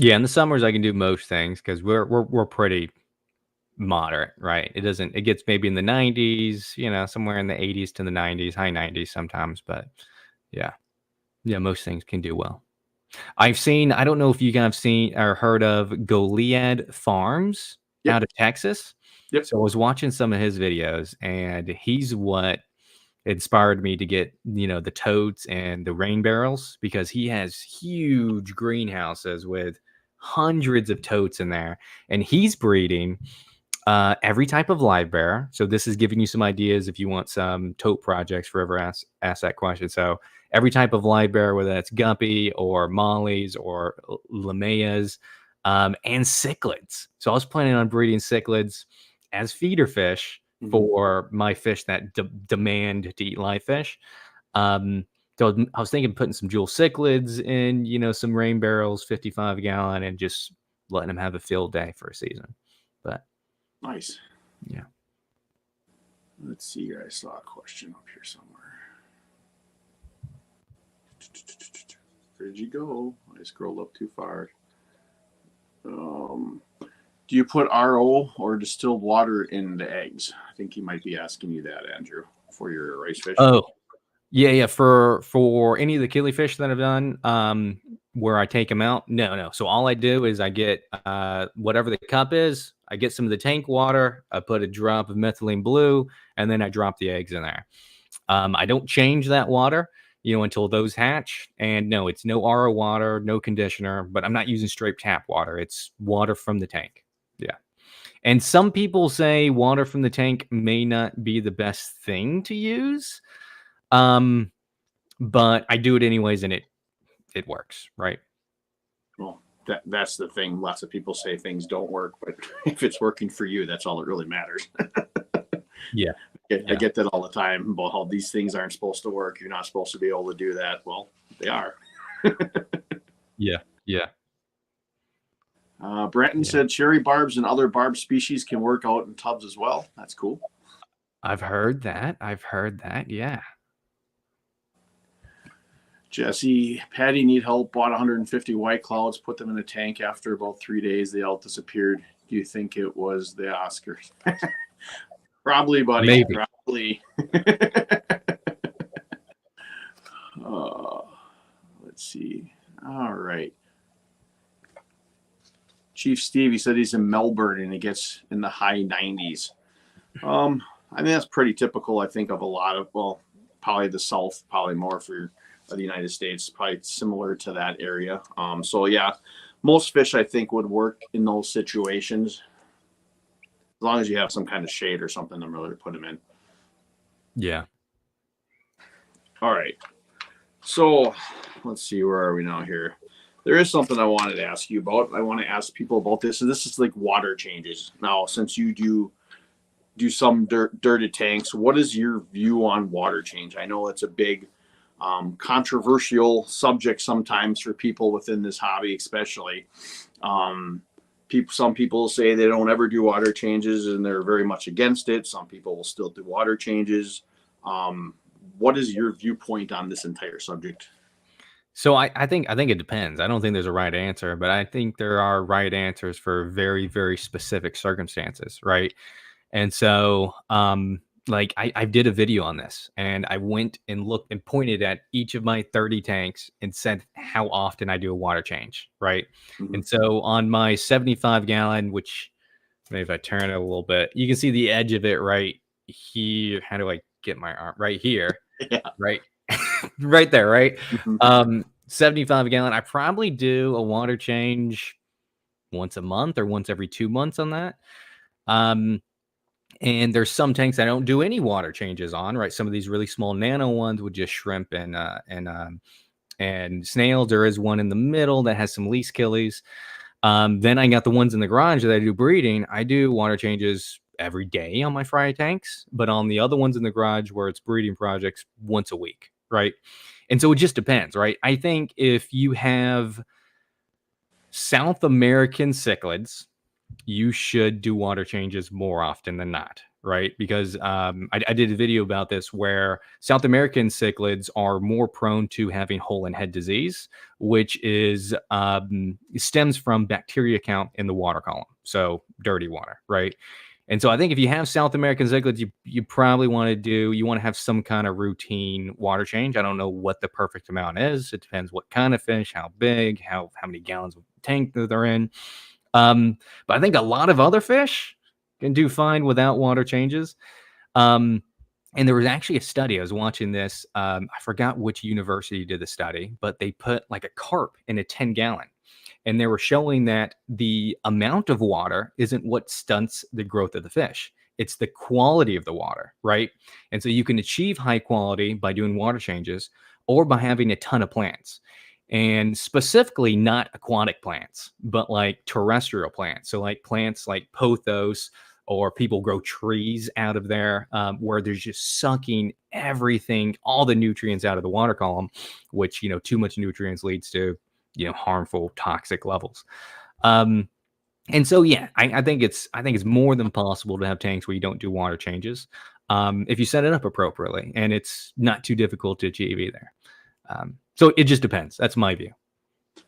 yeah, in the summers I can do most things because we're pretty moderate, right? It gets maybe in the 90s, somewhere in the 80s to the 90s, high 90s sometimes, but yeah, most things can do well. I don't know if you guys have seen or heard of Goliad Farms out of Texas. Yep. So I was watching some of his videos, and he's what inspired me to get, the toads and the rain barrels, because he has huge greenhouses with hundreds of toads in there, and he's breeding every type of live bear. So this is giving you some ideas if you want some tote projects, forever ask that question. So every type of live bear, whether that's guppy or mollies or lameas, and cichlids. So I was planning on breeding cichlids as feeder fish for my fish that demand to eat live fish. So I was thinking putting some jewel cichlids in, some rain barrels, 55 gallon, and just letting them have a field day for a season. But nice. Yeah. Let's see here. I saw a question up here somewhere. Where did you go? I scrolled up too far. Do you put RO or distilled water in the eggs? I think he might be asking you that, Andrew, for your rice fish. Oh, yeah. For any of the killifish that I've done, where I take them out, no. So all I do is I get whatever the cup is. I get some of the tank water. I put a drop of methylene blue, and then I drop the eggs in there. I don't change that water, until those hatch. And no, it's no RO water, no conditioner. But I'm not using straight tap water. It's water from the tank. Yeah. And some people say water from the tank may not be the best thing to use. But I do it anyways, and it works, right? Well, that's the thing. Lots of people say things don't work, but if it's working for you, that's all that really matters. Yeah. I get that all the time about how these things aren't supposed to work. You're not supposed to be able to do that. Well, they are. Yeah. Brenton said cherry barbs and other barb species can work out in tubs as well. That's cool. I've heard that. Yeah. Jesse, Patty need help. Bought 150 white clouds, put them in a tank. After about 3 days, they all disappeared. Do you think it was the Oscars? Probably, buddy. Maybe. Probably. Let's see. All right. Chief Steve, he said he's in Melbourne and it gets in the high 90s. I mean, that's pretty typical, I think, of a lot of, probably the South, probably more for the United States, probably similar to that area. So, yeah, most fish, I think, would work in those situations as long as you have some kind of shade or something to really put them in. Yeah. All right. So, let's see, where are we now here? There is something I wanted to ask you about. I want to ask people about this. And this is like water changes. Now, since you do some dirted tanks, what is your view on water change? I know it's a big controversial subject sometimes for people within this hobby, especially. Some people say they don't ever do water changes and they're very much against it. Some people will still do water changes. What is your viewpoint on this entire subject? So I think it depends. I don't think there's a right answer, but I think there are right answers for very, very specific circumstances, right? And so, like I did a video on this, and I went and looked and pointed at each of my 30 tanks and said how often I do a water change, right? Mm-hmm. And so on my 75 gallon, which maybe if I turn it a little bit, you can see the edge of it right here. How do I get my arm right here? Yeah. Right. Right there, right? Mm-hmm. 75 a gallon. I probably do a water change once a month or once every 2 months on that. And there's some tanks I don't do any water changes on, right? Some of these really small nano ones with just shrimp and snails. There is one in the middle that has some least killies. Then I got the ones in the garage that I do breeding. I do water changes every day on my fry tanks, but on the other ones in the garage where it's breeding projects, once a week, right? And so it just depends, right? I think if you have South American cichlids, you should do water changes more often than not, right? Because I did a video about this where South American cichlids are more prone to having hole and head disease, which is stems from bacteria count in the water column, so dirty water, right? And so I think if you have South American cichlids, you probably want to have some kind of routine water change. I don't know what the perfect amount is. It depends what kind of fish, how big, how many gallons of tank that they're in. But I think a lot of other fish can do fine without water changes. And there was actually a study. I was watching this. I forgot which university did the study, but they put like a carp in a 10-gallon. And they were showing that the amount of water isn't what stunts the growth of the fish. It's the quality of the water, right? And so you can achieve high quality by doing water changes or by having a ton of plants. And specifically not aquatic plants, but like terrestrial plants. So like plants like pothos, or people grow trees out of there where they're just sucking everything, all the nutrients out of the water column, which, too much nutrients leads to, harmful toxic levels. And so, yeah, I think it's more than possible to have tanks where you don't do water changes if you set it up appropriately, and it's not too difficult to achieve either. So it just depends. That's my view.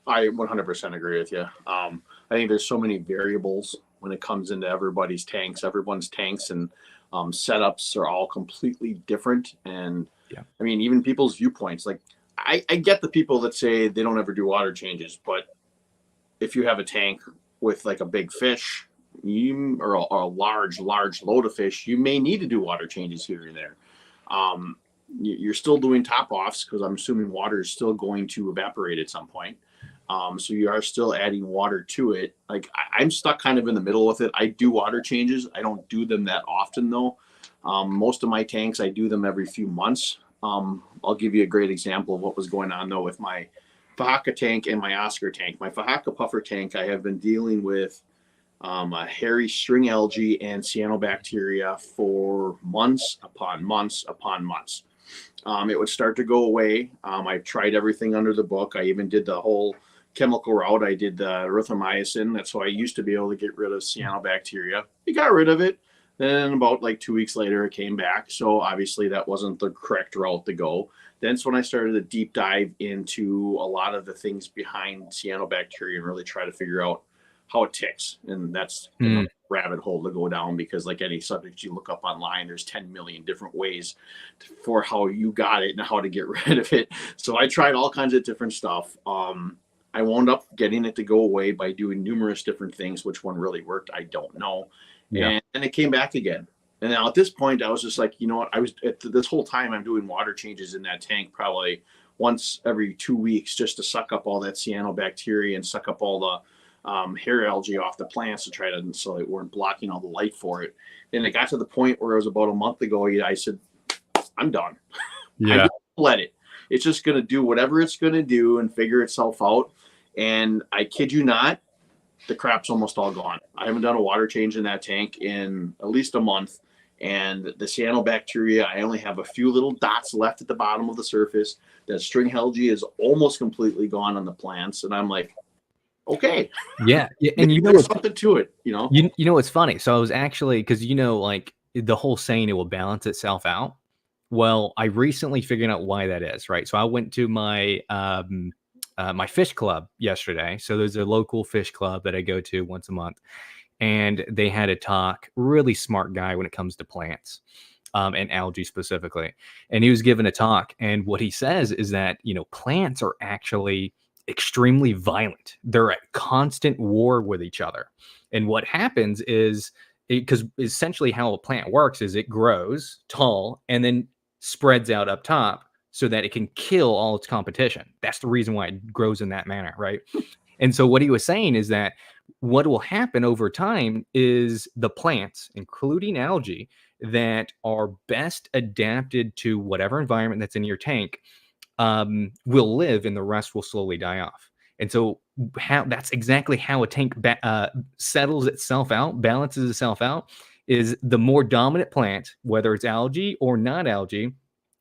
I 100% agree with you. I think there's so many variables when it comes into everybody's tanks. Everyone's tanks and setups are all completely different. And yeah, I mean, even people's viewpoints. Like, I get the people that say they don't ever do water changes, but if you have a tank with like a big fish, or a large load of fish, you may need to do water changes here and there. You're still doing top offs because I'm assuming water is still going to evaporate at some point. So you are still adding water to it. Like I'm stuck kind of in the middle with it. I do water changes. I don't do them that often though. Most of my tanks, I do them every few months. I'll give you a great example of what was going on though with my Fahaka tank and my Oscar tank. My Fahaka puffer tank, I have been dealing with a hairy string algae and cyanobacteria for months upon months upon months. It would start to go away. I tried everything under the book. I even did the whole chemical route. I did the erythromycin. That's how I used to be able to get rid of cyanobacteria. We got rid of it. Then about like 2 weeks later, it came back. So obviously that wasn't the correct route to go. That's when I started to deep dive into a lot of the things behind cyanobacteria and really try to figure out how it ticks. And that's a rabbit hole to go down because like any subject you look up online, there's 10 million different ways for how you got it and how to get rid of it. So I tried all kinds of different stuff. I wound up getting it to go away by doing numerous different things. Which one really worked, I don't know. Yeah. And it came back again. And now at this point, I was just like, you know what? I was this whole time I'm doing water changes in that tank probably once every 2 weeks just to suck up all that cyanobacteria and suck up all the hair algae off the plants to try to, so they weren't blocking all the light for it. And it got to the point where it was about a month ago, I said, I'm done. Yeah. Let it. It's just going to do whatever it's going to do and figure itself out. And I kid you not, the crap's almost all gone. I haven't done a water change in that tank in at least a month. And the cyanobacteria, I only have a few little dots left at the bottom of the surface. That string algae is almost completely gone on the plants. And I'm like, okay. Yeah. And there's something to it, You know what's funny? So I was actually, because like the whole saying it will balance itself out. Well, I recently figured out why that is, right? So I went to my my fish club yesterday. So there's a local fish club that I go to once a month. And they had a talk, really smart guy when it comes to plants and algae specifically. And he was giving a talk. And what he says is that, plants are actually extremely violent. They're at constant war with each other. And what happens is, because essentially how a plant works is it grows tall and then spreads out up top so that it can kill all its competition. That's the reason why it grows in that manner, right? And so what he was saying is that what will happen over time is the plants, including algae, that are best adapted to whatever environment that's in your tank, will live, and the rest will slowly die off. And so that's exactly how a tank settles itself out, balances itself out, is the more dominant plant, whether it's algae or not algae,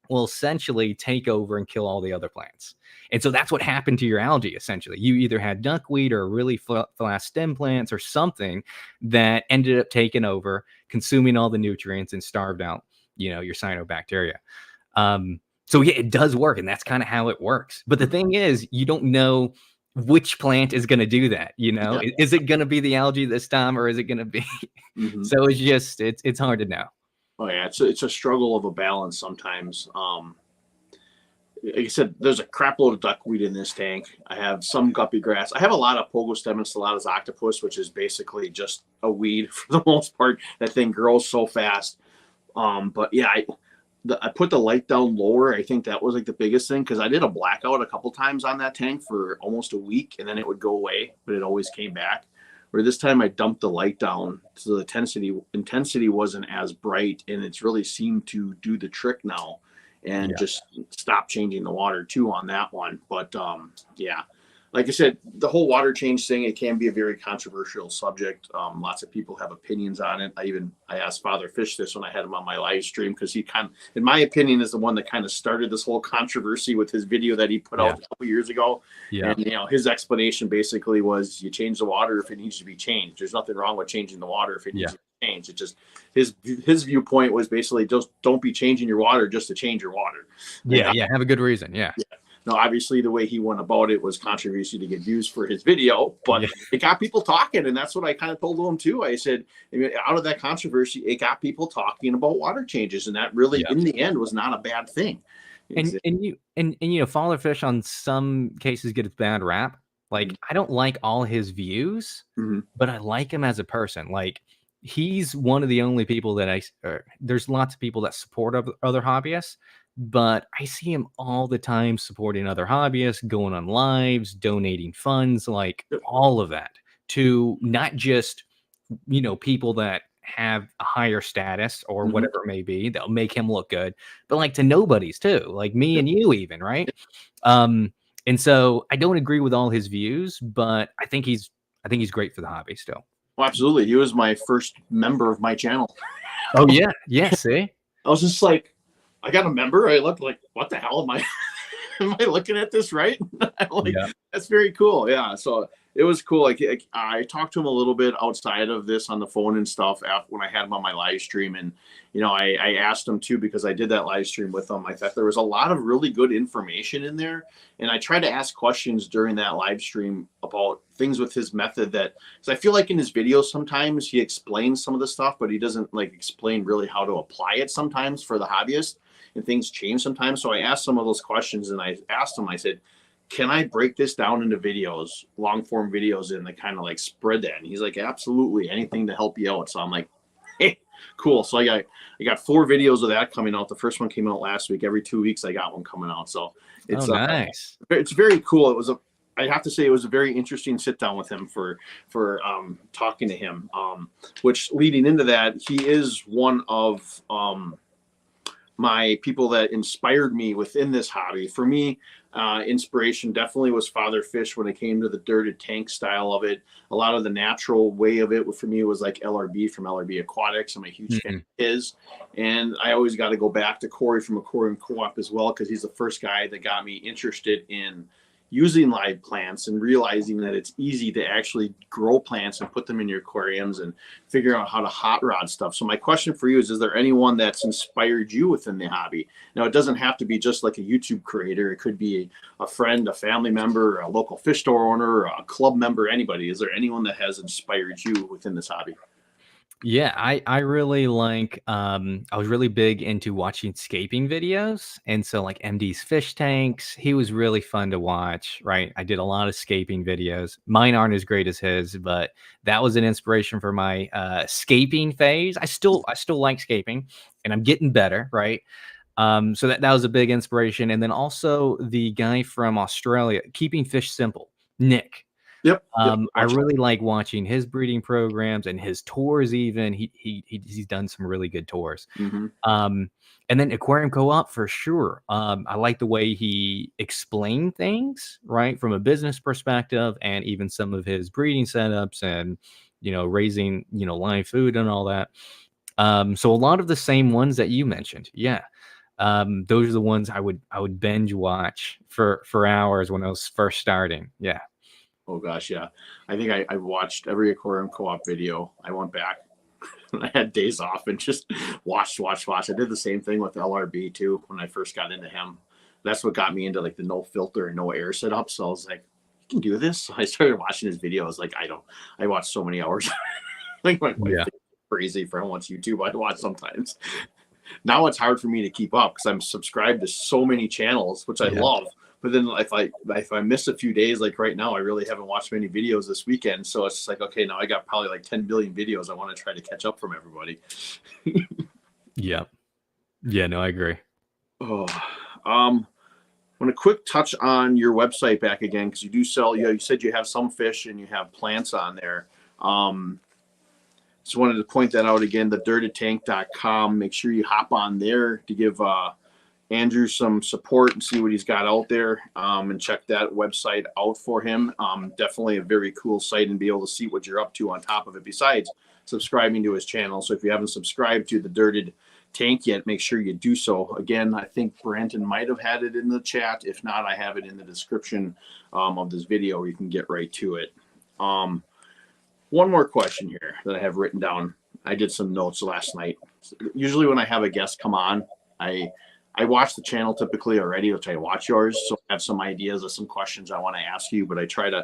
will essentially take over and kill all the other plants. And so that's what happened to your algae, essentially. You either had duckweed or really flat stem plants or something that ended up taking over, consuming all the nutrients, and starved out, your cyanobacteria. So yeah, it does work, and that's kind of how it works. But the thing is, you don't know which plant is going to do that. Yeah. Is it going to be the algae this time, or is it going to be? So it's just it's hard to know. Oh yeah, it's a struggle of a balance sometimes. Like I said, there's a crap load of duckweed in this tank. I have some guppy grass. I have a lot of pogostem and stellatus octopus, which is basically just a weed for the most part. That thing grows so fast. But yeah, I put the light down lower. I think that was like the biggest thing, because I did a blackout a couple times on that tank for almost a week, and then it would go away, but it always came back. Where this time I dumped the light down, so the intensity wasn't as bright, and it's really seemed to do the trick now, and just stop changing the water too on that one. But yeah, like I said, the whole water change thing, it can be a very controversial subject. Lots of people have opinions on it. I asked Father Fish this when I had him on my live stream, because he kind of, in my opinion, is the one that kind of started this whole controversy with his video that he put out a couple years ago. Yeah. And his explanation basically was, you change the water if it needs to be changed. There's nothing wrong with changing the water if it needs to be changed. It just, his viewpoint was basically, just don't be changing your water just to change your water. Have a good reason. Yeah. Now, obviously, the way he went about it was controversy to get views for his video, but it got people talking, and that's what I kind of told him too. I said, out of that controversy, it got people talking about water changes, and that really, in the end, was not a bad thing. And Father Fish, on some cases, gets bad rap. Like, I don't like all his views, but I like him as a person. Like, he's one of the only people that there's lots of people that support other hobbyists, but I see him all the time supporting other hobbyists, going on lives, donating funds, like all of that, to not just, people that have a higher status or whatever it may be, that'll make him look good, but like to nobodies too, like me and you even, right? And so I don't agree with all his views, but I think he's great for the hobby still. Well, absolutely. He was my first member of my channel. Oh yeah. Yeah. See, I was just like, I got a member. I looked like, what the hell am I? Am I looking at this right? I'm like, that's very cool. Yeah. So it was cool. Like I talked to him a little bit outside of this on the phone and stuff when I had him on my live stream. And, I asked him too, because I did that live stream with him. I thought there was a lot of really good information in there. And I tried to ask questions during that live stream about things with his method, because I feel like in his videos, sometimes he explains some of the stuff, but he doesn't like explain really how to apply it sometimes for the hobbyist, and things change sometimes. So I asked some of those questions, and I asked him, I said, can I break this down into videos, long form videos, and kind of like spread that? And he's like, absolutely, anything to help you out. So I'm like, hey, cool. So I got 4 videos of that coming out. The first one came out last week. Every 2 weeks I got one coming out. So it's nice. It's very cool. I have to say it was a very interesting sit down with him for talking to him. Which, leading into that, he is one of my people that inspired me within this hobby. For me, inspiration definitely was Father Fish when it came to the dirted tank style of it. A lot of the natural way of it for me was like LRB from LRB Aquatics. I'm a huge fan of his. And I always got to go back to Corey from Aquarium Co-op as well, because he's the first guy that got me interested in using live plants and realizing that it's easy to actually grow plants and put them in your aquariums and figure out how to hot rod stuff. So my question for you is there anyone that's inspired you within the hobby? Now, it doesn't have to be just like a YouTube creator. It could be a friend, a family member, a local fish store owner, a club member, anybody. Is there anyone that has inspired you within this hobby? Yeah, I really like, I was really big into watching scaping videos. And so like MD's fish tanks, he was really fun to watch, right? I did a lot of scaping videos. Mine aren't as great as his, but that was an inspiration for my scaping phase. I still like scaping, and I'm getting better, right? So that was a big inspiration. And then also the guy from Australia, Keeping Fish Simple, Nick. Yep. I really like watching his breeding programs and his tours. Even he's done some really good tours. And then Aquarium Co-op for sure. I like the way he explained things, right, from a business perspective, and even some of his breeding setups and raising live food and all that. So a lot of the same ones that you mentioned, yeah. Those are the ones I would binge watch for hours when I was first starting. Yeah. Oh gosh, yeah. I think I watched every Aquarium Co-op video. I went back when I had days off and just watched. I did the same thing with LRB too when I first got into him. That's what got me into like the no filter and no air setup. So I was like, you can do this. So I started watching his videos. Like I watched so many hours. Like my wife thinks I'm crazy for how much YouTube I watch sometimes. Now it's hard for me to keep up because I'm subscribed to so many channels, which I love. But then if I miss a few days, like right now, I really haven't watched many videos this weekend. So it's like, okay, now I got probably like 10 billion videos. I want to try to catch up from everybody. Yeah. No, I agree. Oh, want a quick touch on your website back again, because you do sell, you said you have some fish and you have plants on there. Just wanted to point that out again, thedirtytank.com. Make sure you hop on there to give Andrew some support and see what he's got out there, and check that website out for him. Definitely a very cool site and be able to see what you're up to on top of it besides subscribing to his channel. So if you haven't subscribed to the Dirted Tank yet, make sure you do so. Again, I think Branton might have had it in the chat. If not, I have it in the description of this video where you can get right to it. One more question here that I have written down. I did some notes last night. Usually when I have a guest come on, I watch the channel typically already, which I watch yours. So I have some ideas of some questions I want to ask you, but I try to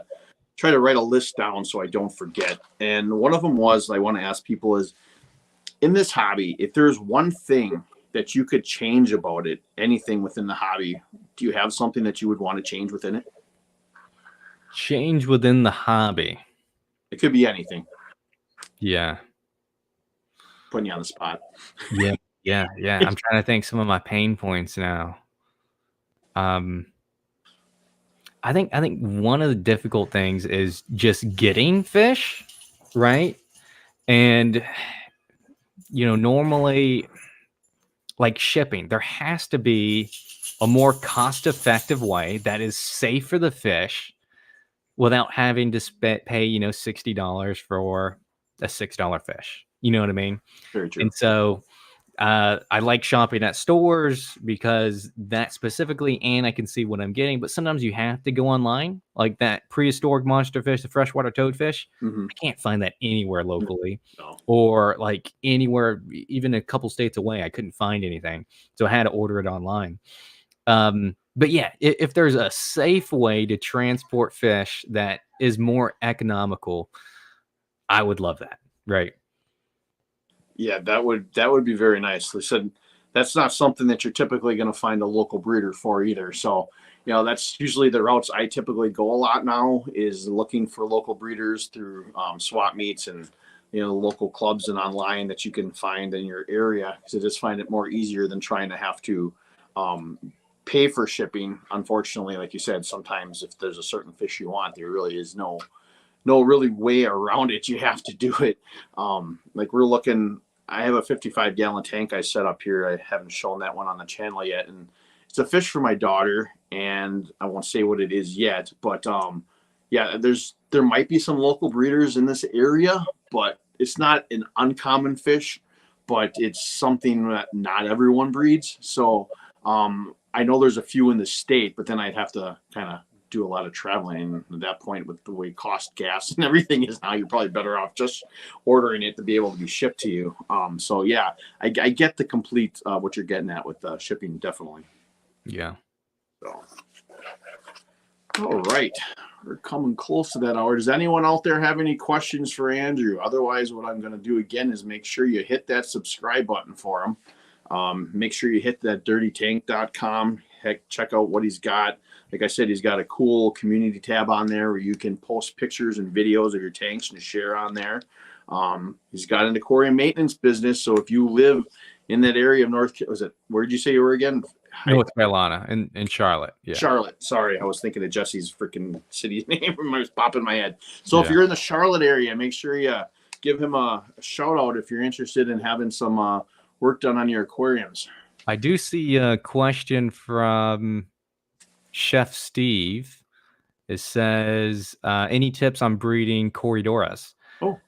write a list down so I don't forget. And one of them was, I want to ask people is, in this hobby, if there's one thing that you could change about it, anything within the hobby, do you have something that you would want to change within it? Change within the hobby. It could be anything. Yeah. Putting you on the spot. Yeah. I'm trying to think some of my pain points now. I think one of the difficult things is just getting fish, right? And normally, like shipping, there has to be a more cost-effective way that is safe for the fish without having to pay $60 for a $6 fish. You know what I mean? Very true. And so I like shopping at stores because that specifically, and I can see what I'm getting. But sometimes you have to go online, like that prehistoric monster fish, the freshwater toadfish. I can't find that anywhere locally, or like anywhere, even a couple states away. I couldn't find anything, so I had to order it online. But yeah, if there's a safe way to transport fish that is more economical, I would love that. Right. Yeah, that would be very nice. They said that's not something that you're typically going to find a local breeder for either. So, that's usually the routes I typically go a lot now, is looking for local breeders through swap meets and local clubs and online that you can find in your area. Because I just find it more easier than trying to have to pay for shipping. Unfortunately, like you said, sometimes if there's a certain fish you want, there really is no really way around it. You have to do it. Like we're looking, I have a 55-gallon tank I set up here. I haven't shown that one on the channel yet. And it's a fish for my daughter, and I won't say what it is yet, but yeah, there might be some local breeders in this area, but it's not an uncommon fish, but it's something that not everyone breeds. So I know there's a few in the state, but then I'd have to kind of do a lot of traveling. At that point, with the way cost gas and everything is now, you're probably better off just ordering it to be able to be shipped to you. So yeah, I get the complete what you're getting at with shipping, definitely. Yeah. So, all right, we're coming close to that hour. Does anyone out there have any questions for Andrew? Otherwise, what I'm going to do again is make sure you hit that subscribe button for him. Make sure you hit that dirtytank.com. Heck, check out what he's got. Like I said, he's got a cool community tab on there where you can post pictures and videos of your tanks and share on there. He's got an aquarium maintenance business. So if you live in that area of where'd you say you were again? North Carolina in Charlotte. Yeah. Charlotte. Sorry, I was thinking of Jesse's freaking city name. It was popping in my head. So if Yeah. you're in the Charlotte area, make sure you give him a shout out if you're interested in having some work done on your aquariums. I do see a question from Chef Steve. It says, any tips on breeding Corridoras? Oh,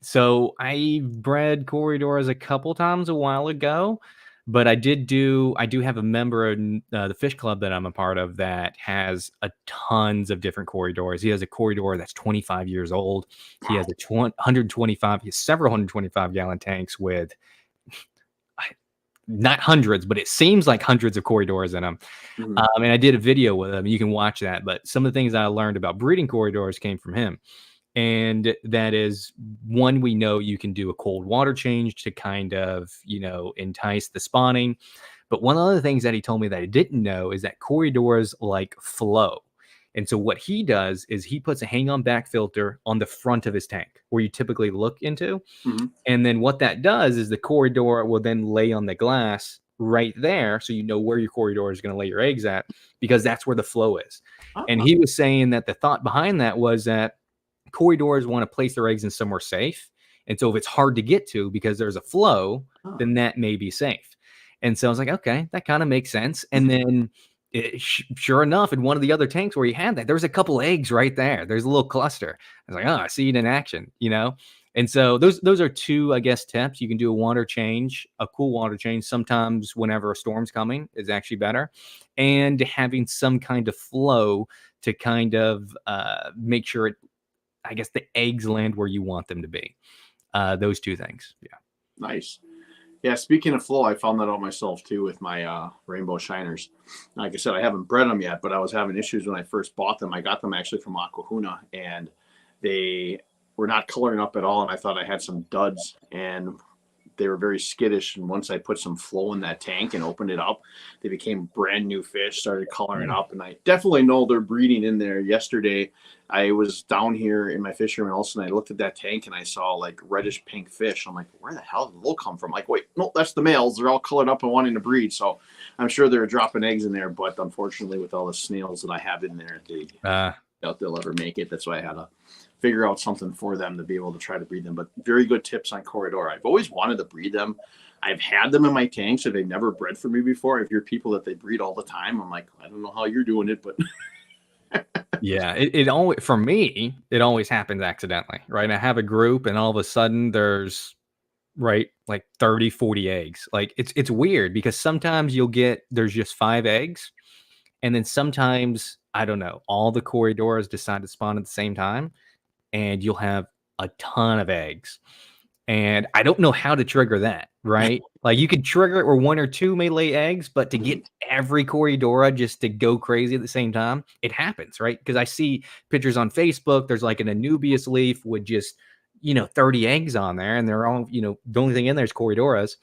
So I bred Corridoras a couple times a while ago, but I do have a member in the fish club that I'm a part of that has tons of different Corridoras. He has a Corridor that's 25 years old. He has he has several 125 gallon tanks with not hundreds, but it seems like hundreds of Corridors in them. mhm. And I did a video with him. You can watch that. But some of the things I learned about breeding Corridors came from him. And that is one, we know you can do a cold water change to kind of, entice the spawning. But one of the things that he told me that I didn't know is that Corridors like flow. And so what he does is he puts a hang on back filter on the front of his tank where you typically look into. Mhm. And then what that does is the Corridor will then lay on the glass right there. So you know where your Corridor is going to lay your eggs at, because that's where the flow is. And he was saying that the thought behind that was that Corridors want to place their eggs in somewhere safe. And so if it's hard to get to because there's a flow, then that may be safe. And so I was like, okay, that kind of makes sense. And then sure enough, in one of the other tanks where he had that, there was a couple eggs right there. There's a little cluster. I was like, oh, I see it in action, And so those are two, I guess, tips. You can do a water change, a cool water change. Sometimes whenever a storm's coming is actually better. And having some kind of flow to kind of make sure I guess the eggs land where you want them to be. Those two things. Yeah. Nice. Yeah, speaking of flow, I found that out myself too with my rainbow shiners. Like I said, I haven't bred them yet, but I was having issues when I first bought them. I got them actually from Aquahuna, and they were not coloring up at all. And I thought I had some duds, and they were very skittish. And once I put some flow in that tank and opened it up, they became brand new fish, started coloring up. And I definitely know they're breeding in there. Yesterday, I was down here in my fish room, and all of a sudden I looked at that tank and I saw like reddish pink fish. I'm like, where the hell did those come from? Like, wait, no, that's the males. They're all colored up and wanting to breed. So I'm sure they're dropping eggs in there. But unfortunately, with all the snails that I have in there, they doubt they'll ever make it. That's why I had to figure out something for them to be able to try to breed them. But very good tips on Corridor. I've always wanted to breed them. I've had them in my tanks, so they've never bred for me before. If you're people that they breed all the time, I'm like, I don't know how you're doing it, but yeah, it always, for me, it always happens accidentally, right? I have a group and all of a sudden there's like 30, 40 eggs. Like it's weird because sometimes there's just 5 eggs. And then sometimes, I don't know, all the Corridors decide to spawn at the same time, and you'll have a ton of eggs. And I don't know how to trigger that, right? Like you could trigger it where 1 or 2 may lay eggs, but to get every Corridora just to go crazy at the same time, it happens, right? Because I see pictures on Facebook, there's like an Anubias leaf with just, 30 eggs on there, and they're all, the only thing in there is Corridoras.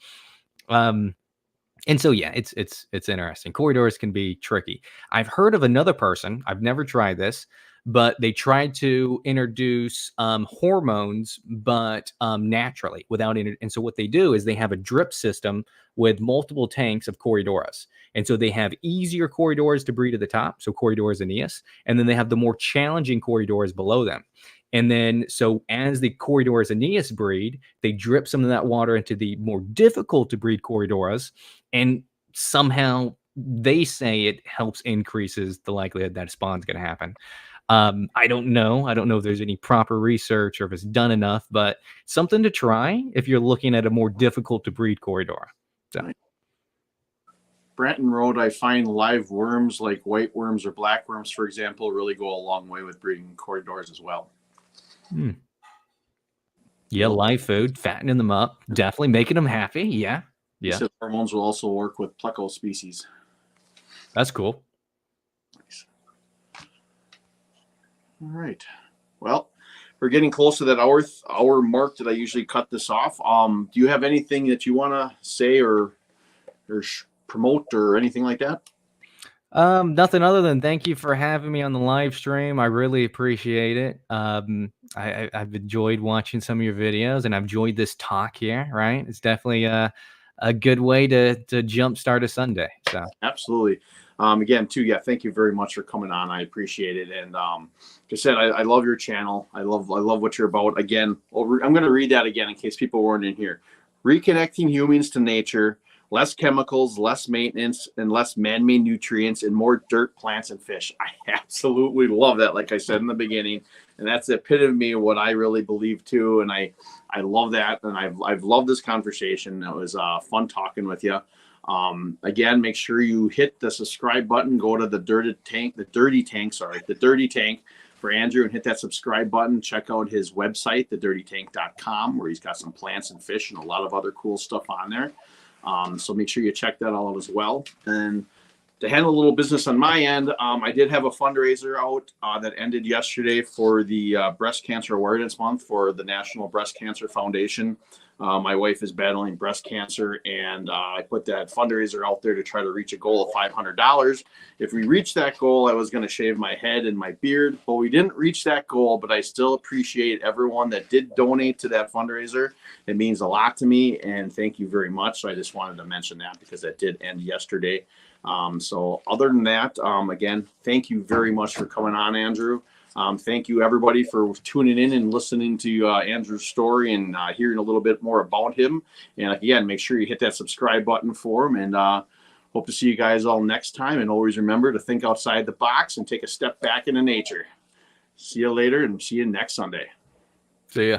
And so, yeah, it's interesting. Corridors can be tricky. I've heard of another person. I've never tried this, but they tried to introduce hormones, but naturally without. And so what they do is they have a drip system with multiple tanks of Corridoras. And so they have easier Corridors to breed at the top, so Corridors Aeneas, and then they have the more challenging Corridors below them. And then, so as the Corridors Aeneas breed, they drip some of that water into the more difficult to breed Corridoras, and somehow they say it helps increases the likelihood that a spawn's going to happen. I don't know. I don't know if there's any proper research or if it's done enough, but something to try if you're looking at a more difficult to breed Corridor. So. Branton Road, I find live worms like white worms or black worms, for example, really go a long way with breeding Corridors as well. Yeah, live food, fattening them up, definitely making them happy. Yeah. So hormones will also work with pleco species. That's cool. Nice. All right. Well, we're getting close to that hour mark that I usually cut this off. Do you have anything that you want to say or promote or anything like that? Nothing other than thank you for having me on the live stream. I really appreciate it. I've enjoyed watching some of your videos, and I've enjoyed this talk here. Right, it's definitely a good way to jumpstart a Sunday. So Absolutely. Again, too, yeah, thank you very much for coming on. I appreciate it. And like I said, I love your channel. I love what you're about. Again, I'm going to read that again in case people weren't in here. Reconnecting humans to nature, less chemicals, less maintenance, and less man-made nutrients, and more dirt, plants, and fish. I absolutely love that. Like I said in the beginning, and that's the epitome of what I really believe too. And I love that, and I've loved this conversation. It was fun talking with you. Again, make sure you hit the subscribe button, go to the dirty tank for Andrew, and hit that subscribe button. Check out his website, thedirtytank.com, where he's got some plants and fish and a lot of other cool stuff on there. So make sure you check that all out as well. And to handle a little business on my end, I did have a fundraiser out that ended yesterday for the Breast Cancer Awareness Month for the National Breast Cancer Foundation. My wife is battling breast cancer, and I put that fundraiser out there to try to reach a goal of $500. If we reach that goal, I was going to shave my head and my beard. Well, we didn't reach that goal, but I still appreciate everyone that did donate to that fundraiser. It means a lot to me, and thank you very much. So I just wanted to mention that because that did end yesterday. So other than that, again, thank you very much for coming on, Andrew. Thank you, everybody, for tuning in and listening to Andrew's story and hearing a little bit more about him. And again, make sure you hit that subscribe button for him. And hope to see you guys all next time. And always remember to think outside the box and take a step back into nature. See you later, and see you next Sunday. see ya.